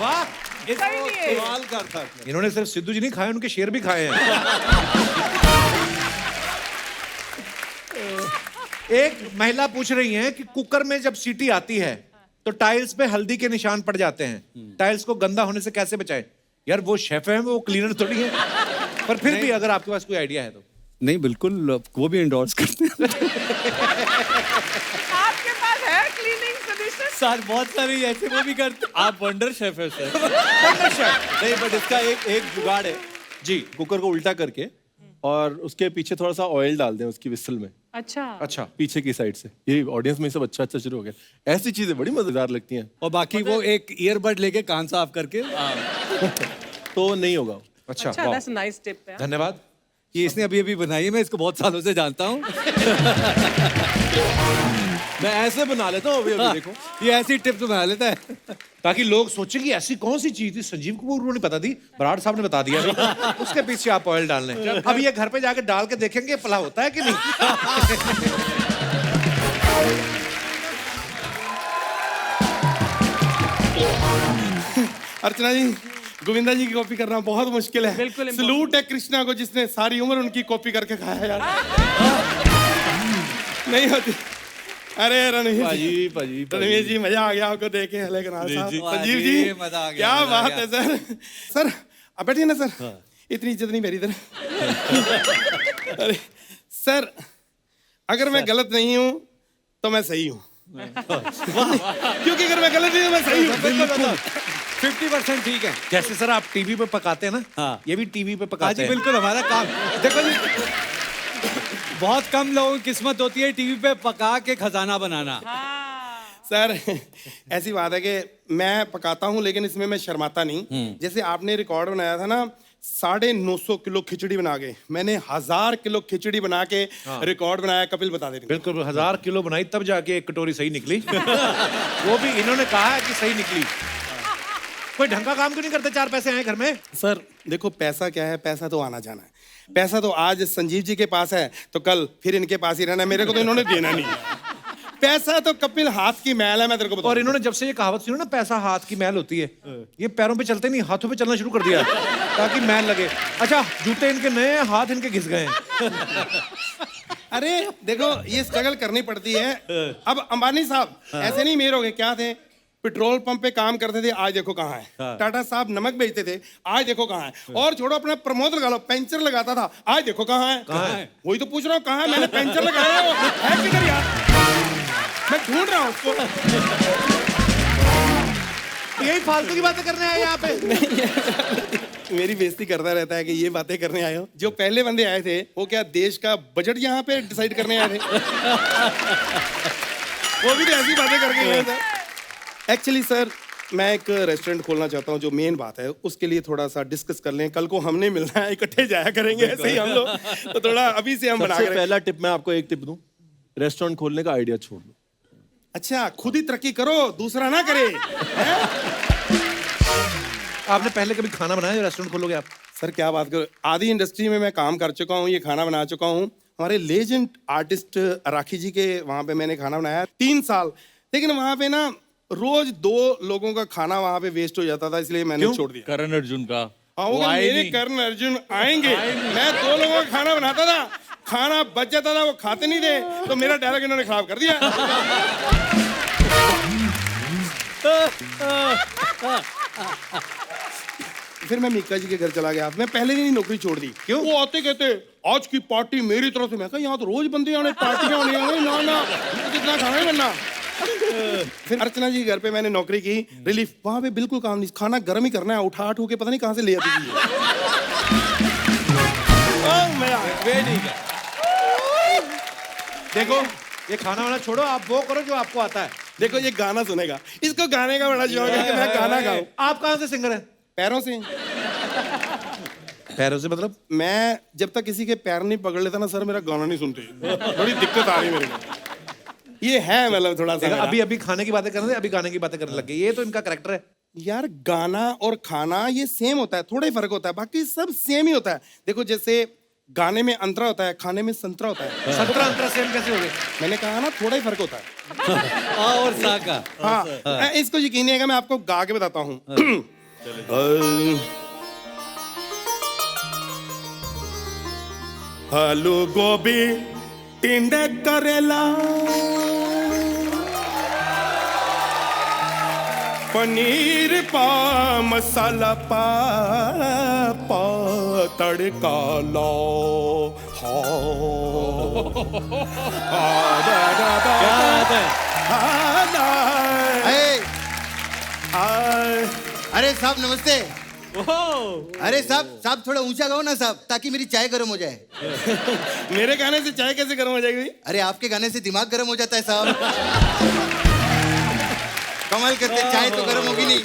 वाह, सही नहीं है। सवाल करता है। इन्होंने सिर्फ सिद्धू जी नहीं खाए, उनके शेर भी खाए हैं। एक महिला पूछ रही है कि कुकर में जब सीटी आती है तो टाइल्स पे हल्दी के निशान पड़ जाते हैं, टाइल्स को गंदा होने से कैसे बचाएं? यार वो शेफ है, वो क्लीनर थोड़ी है। पर फिर भी अगर आपके पास कोई आइडिया है तो। नहीं बिल्कुल, वो भी एंडोर्स करते हैं। आपके पास है क्लीनिंग सोल्यूशन? साथ बहुत सारे ऐसे वो भी करते। आप वंडर शेफ है सर। नहीं, बट इसका एक जुगाड़ है जी। कुकर को उल्टा करके और उसके पीछे थोड़ा सा ऑयल डाल दें उसकी विसल में, अच्छा अच्छा, पीछे की साइड से। ये ऑडियंस में सब अच्छा अच्छा शुरू हो गया। ऐसी चीजें बड़ी मजेदार लगती हैं। और बाकी वो एक ईयरबड लेके कान साफ करके। तो नहीं होगा। अच्छा, अच्छा, वाह, दैट्स नाइस टिप है। धन्यवाद। ये इसने अभी अभी बनाई है, मैं इसको बहुत सालों से जानता हूँ। मैं ऐसे बना लेता हूँ अभी अभी, देखो। ये ऐसी टिप्स बना लेता है। ताकि लोग सोचे कि ऐसी कौन सी चीज थी, संजीव कपूर को नहीं पता थी, बराड़ साहब ने बता दिया अभी। उसके पीछे आप ऑयल डाल लें। अब ये घर पे जाके डाल के देखेंगे भला होता है कि नहीं। अर्चना जी, गोविंदा जी की कॉपी करना बहुत मुश्किल है। बिल्कुल सलूट है कृष्णा को जिसने सारी उम्र उनकी कॉपी करके खाया यार। नहीं होती। अरे रणवीर जी, रणवीर जी, मजा आ गया आपको देख के। लेकिन संजीव जी, मजा आ गया, क्या मजा आ बात गया। है सर। सर आप बैठिए ना सर, इतनी इज्जत नहीं मेरी इधर। अरे सर, अगर मैं गलत नहीं हूँ तो मैं सही हूँ। क्योंकि अगर मैं गलत नहीं हूँ मैं सही हूँ। 50% ठीक है। जैसे सर आप टीवी पे पकाते हैं ना, हाँ। ये भी टीवी पे हाँ पकाते जी हैं। बिल्कुल, हमारा काम। देखो जी, बहुत कम लोगों की किस्मत होती है टीवी पे पका के खजाना बनाना। सर ऐसी बात है कि मैं पकाता हूँ लेकिन इसमें मैं शर्माता नहीं। जैसे आपने रिकॉर्ड बनाया था ना 950 किलो खिचड़ी बना के, मैंने 1000 किलो खिचड़ी बना के रिकॉर्ड बनाया। कपिल बता दे। बिल्कुल 1000 किलो बनाई तब जाके एक कटोरी सही निकली। वो भी इन्होंने कहा है कि सही निकली। कोई ढंग का काम क्यों नहीं करते? 4 पैसे आए घर में। सर देखो पैसा क्या है, पैसा तो आना जाना है। पैसा तो आज संजीव जी के पास है तो कल फिर इनके पास ही रहना है। मेरे को तो इन्होंने देना नहीं है। पैसा तो कपिल हाथ की मैल है, मैं तेरे को बताऊं। और इन्होंने जब से ये कहावत सुनी ना पैसा हाथ की मैल होती है, ये पैरों पे चलते नहीं हाथों पे चलना शुरू कर दिया ताकि मैल लगे। अच्छा जूते इनके नए हैं, हाथ इनके घिस गए हैं। अरे देखो ये स्ट्रगल करनी पड़ती है। अब अंबानी साहब ऐसे नहीं मेर हो गए, क्या थे? पेट्रोल पंप पे काम करते थे, आज देखो कहाँ है। टाटा साहब नमक बेचते थे, आज देखो कहाँ है। और छोड़ो अपना प्रमोद लगा लो, पेंचर लगाता था, आज देखो कहाँ है। वही तो पूछ रहा हूँ, कहाँ है? मैंने पेंचर लगाया है किधर यार? मैं ढूंढ रहा हूँ उसको। यही फालतू की बातें करने आए यहाँ पे। मेरी बेइज्जती करता रहता है कि ये बातें करने आए हो। जो पहले बंदे आए थे वो क्या देश का बजट यहाँ पे डिसाइड करने आए थे? वो भी तो ऐसी बातें करके गए थे। एक्चुअली सर मैं एक रेस्टोरेंट खोलना चाहता हूँ। जो मेन बात है उसके लिए थोड़ा सा डिस्कस कर लें। कल को हमने मिलना है, इकट्ठे जाया करेंगे ऐसे ही हम लोग। तो थोड़ा अभी से हम बना सबसे के पहला टिप मैं आपको एक टिप दूं, रेस्टोरेंट खोलने का आइडिया छोड़ दो। अच्छा खुद ही तरक्की करो, दूसरा ना करे। आपने पहले कभी खाना बनाया जो रेस्टोरेंट खोलोगे आप? सर क्या बात करो, आदि इंडस्ट्री में मैं काम कर चुका हूँ, ये खाना बना चुका हूँ। हमारे लेजेंड आर्टिस्ट राखी जी के वहाँ पे मैंने खाना बनाया 3 साल। लेकिन वहाँ पे ना रोज 2 लोगों का खाना वहाँ पे वेस्ट हो जाता था, इसलिए मैंने छोड़ दिया। करण अर्जुन का हाँ वो मेरे कर्ण अर्जुन आएंगे। मैं 2 लोगों का खाना बनाता था, खाना बच जाता था, वो खाते नहीं थे, तो मेरा डायलॉग इन्होंने खराब कर दिया। फिर मैं मीका जी के घर चला गया। मैं पहले दिन ही नौकरी छोड़ दी। क्यों? वो आते कहते आज की पार्टी मेरी तरफ से। मैं कहा यहाँ तो रोज बंदे आने, पार्टियां होने ना ना कितना खाना ही बनना। फिर अर्चना जी के घर पे मैंने नौकरी की, रिलीफ। वहां पे बिल्कुल काम नहीं, खाना गर्म ही करना है, उठा के पता नहीं कहां से ले आती थी। देखो ये खाना वाना छोड़ो, आप वो करो जो आपको आता है। देखो ये गाना सुनेगा, इसको गाने का बड़ा शौक है कि मैं गाना गाऊं। आप कहाँ से सिंगर हैं? पैरों से। पैरों से मतलब? मैं जब तक किसी के पैर नहीं पकड़ लेता ना सर, मेरा गाना नहीं सुनते। बड़ी दिक्कत आ रही मेरे को। ये है मतलब थोड़ा सा। अभी अभी खाने की बातें कर रहे थे, अभी गाने की बातें करने लग गए। ये तो इनका कैरेक्टर है यार। गाना और खाना ये सेम होता है, थोड़ा ही फर्क होता है, बाकी सब सेम ही होता है। देखो जैसे गाने में अंतरा होता है, खाने में संतरा होता है। संतरा अंतरा सेम कैसे हो गए? मैंने कहा ना थोड़ा ही फर्क होता है। और सा का। हाँ इसको यकीन नहीं है, मैं आपको गा के बताता हूँ। आलू गोभी टिंडे करेला पनीर पा मसाला पा तड़का लो। अरे साहब नमस्ते। अरे साहब थोड़ा ऊंचा गाओ ना साहब, ताकि मेरी चाय गर्म हो जाए। मेरे गाने से चाय कैसे गर्म हो जाएगी? अरे आपके गाने से दिमाग गर्म हो जाता है साहब। कमाल करते, चाय तो गर्म होगी नहीं।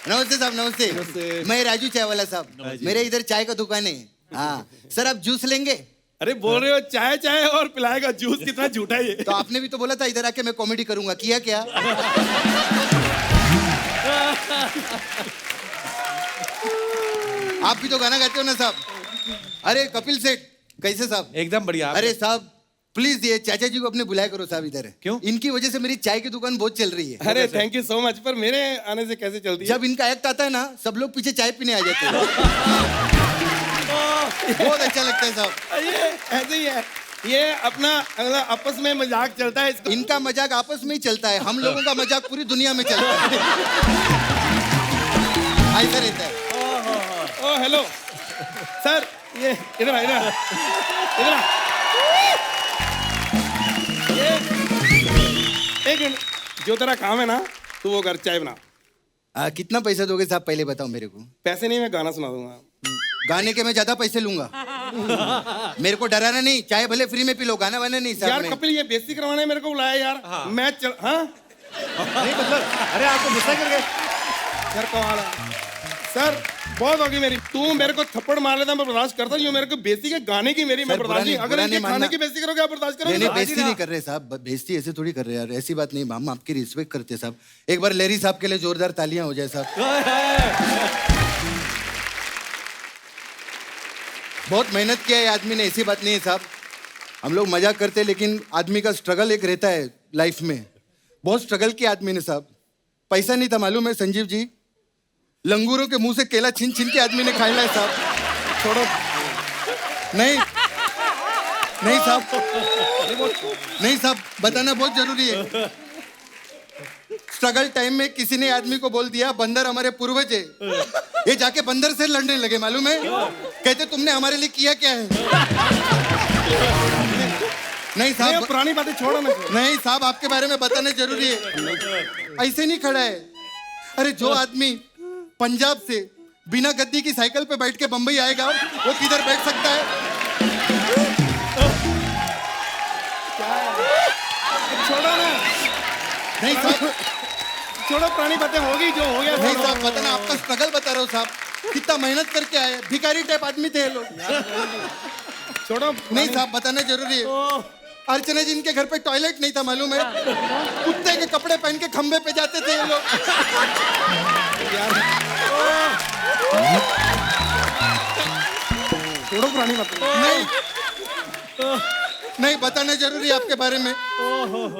नमस्ते साहब नमस्ते। मैं राजू चाय वाला साहब, मेरे इधर चाय का दुकान है। हाँ सर आप जूस लेंगे? अरे बोल रहे हो चाय चाय और पिलाएगा जूस, कितना झूठा है ये। तो आपने भी तो बोला था इधर आके मैं कॉमेडी करूंगा, किया क्या? आप भी तो गाना गाते हो ना साहब। अरे कपिल सेठ कैसे साहब? एकदम बढ़िया। अरे साहब प्लीज ये चाचा जी को अपने बुलाया करो साहब इधर। क्यों? इनकी वजह से मेरी चाय की दुकान बहुत चल रही है। अरे थैंक यू सो मच। पर मेरे आने से कैसे चलती है? जब इनका एक्ट आता है ना सब लोग पीछे चाय पीने आ जाते हैं। बहुत अच्छा लगता है साहब। ये ऐसे ही है, ये अपना आपस में मजाक चलता है इसका। इनका मजाक आपस में ही चलता है, हम लोगों का मजाक पूरी दुनिया में चलता है। ऐसा रहता है। ओ हेलो सर, ये इधर इधर एक मिनट, जो तेरा काम है ना तो वो कर, चाय बना। कितना पैसा दोगे साहब पहले बताओ मेरे को। पैसे नहीं, मैं गाना सुना दूंगा। गाने के मैं ज्यादा पैसे लूंगा। मेरे को डराना नहीं, चाहे भले फ्री में पी लो, गाना वाना नहीं यार साहब। कपिल ये बेइज्जती करवाने मेरे को बुलाया यार। मैं चल हाँ नहीं मतलब अरे आपको गुस्सा कर गए। सर कमाल है सर, बहुत होगी मेरी। तू मेरे को थप्पड़ मार लेता मैं बर्दाश्त करता हूँ, मेरे को बेइज्जती के गाने की मेरी मैं सर, बर्दाश्त नहीं। बुरा अगर नहीं इनके मानना। खाने की बेइज्जती करोगे आप बर्दाश्त नहीं करोगे? बेइज्जती नहीं कर रहे साहब, बेइज्जती ऐसे थोड़ी कर रहे यार, ऐसी बात नहीं, हम आपकी रिस्पेक्ट करते हैं साहब। एक बार लेरी साहब के लिए जोरदार तालियां हो जाए साहब। बहुत मेहनत किया है आदमी ने, ऐसी बात नहीं है साहब। हम लोग मजाक करते हैं लेकिन आदमी का स्ट्रगल एक रहता है लाइफ में। बहुत स्ट्रगल किया आदमी ने साहब। पैसा नहीं था मालूम है संजीव जी, लंगूरों के मुंह से केला छीन छीन के आदमी ने खाया है साहब। छोड़ो नहीं नहीं साहब, नहीं साहब, बताना बहुत जरूरी है। स्ट्रगल टाइम में किसी ने आदमी को बोल दिया बंदर हमारे पूर्वज है, ये जाके बंदर से लड़ने लगे मालूम है। कहते तुमने हमारे लिए किया क्या है। नहीं साहब, पुरानी बातें छोड़ो ना। नहीं साहब, आपके बारे में बताना जरूरी है। ऐसे नहीं खड़ा है। अरे जो आदमी पंजाब से बिना गद्दी की साइकिल पे बैठ के बंबई आएगा वो किधर बैठ सकता है। छोड़ो ना, नहीं साहब, छोड़ो पुरानी बातें, होगी जो हो गया। नहीं साहब, बताना आपका स्ट्रगल बता रहा हूँ साहब, कितना मेहनत करके आए। भिखारी टाइप आदमी थे ये लोग। छोड़ो नहीं साहब, बताना जरूरी है। अर्चना जी इनके घर पे टॉयलेट नहीं था मालूम है, कुत्ते के कपड़े पहन के खंबे पे जाते थे ये लोग। छोड़ो पुरानी बातें। नहीं नहीं, बताना जरूरी है आपके बारे में।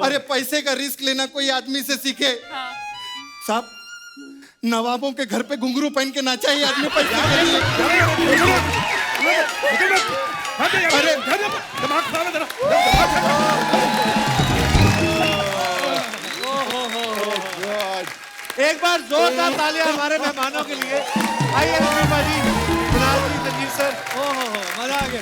अरे पैसे का रिस्क लेना कोई आदमी से सीखे साहब। नवाबों के घर पे घुंघरू पहन के नाचा ही आदमी पैसे के लिए। अरे दिमाग खराब है तेरा। एक बार जोरदार तालियां हमारे मेहमानों के लिए। आइए रफीमा जी, कुणाल जी, संजीव सर। मजा आ गया।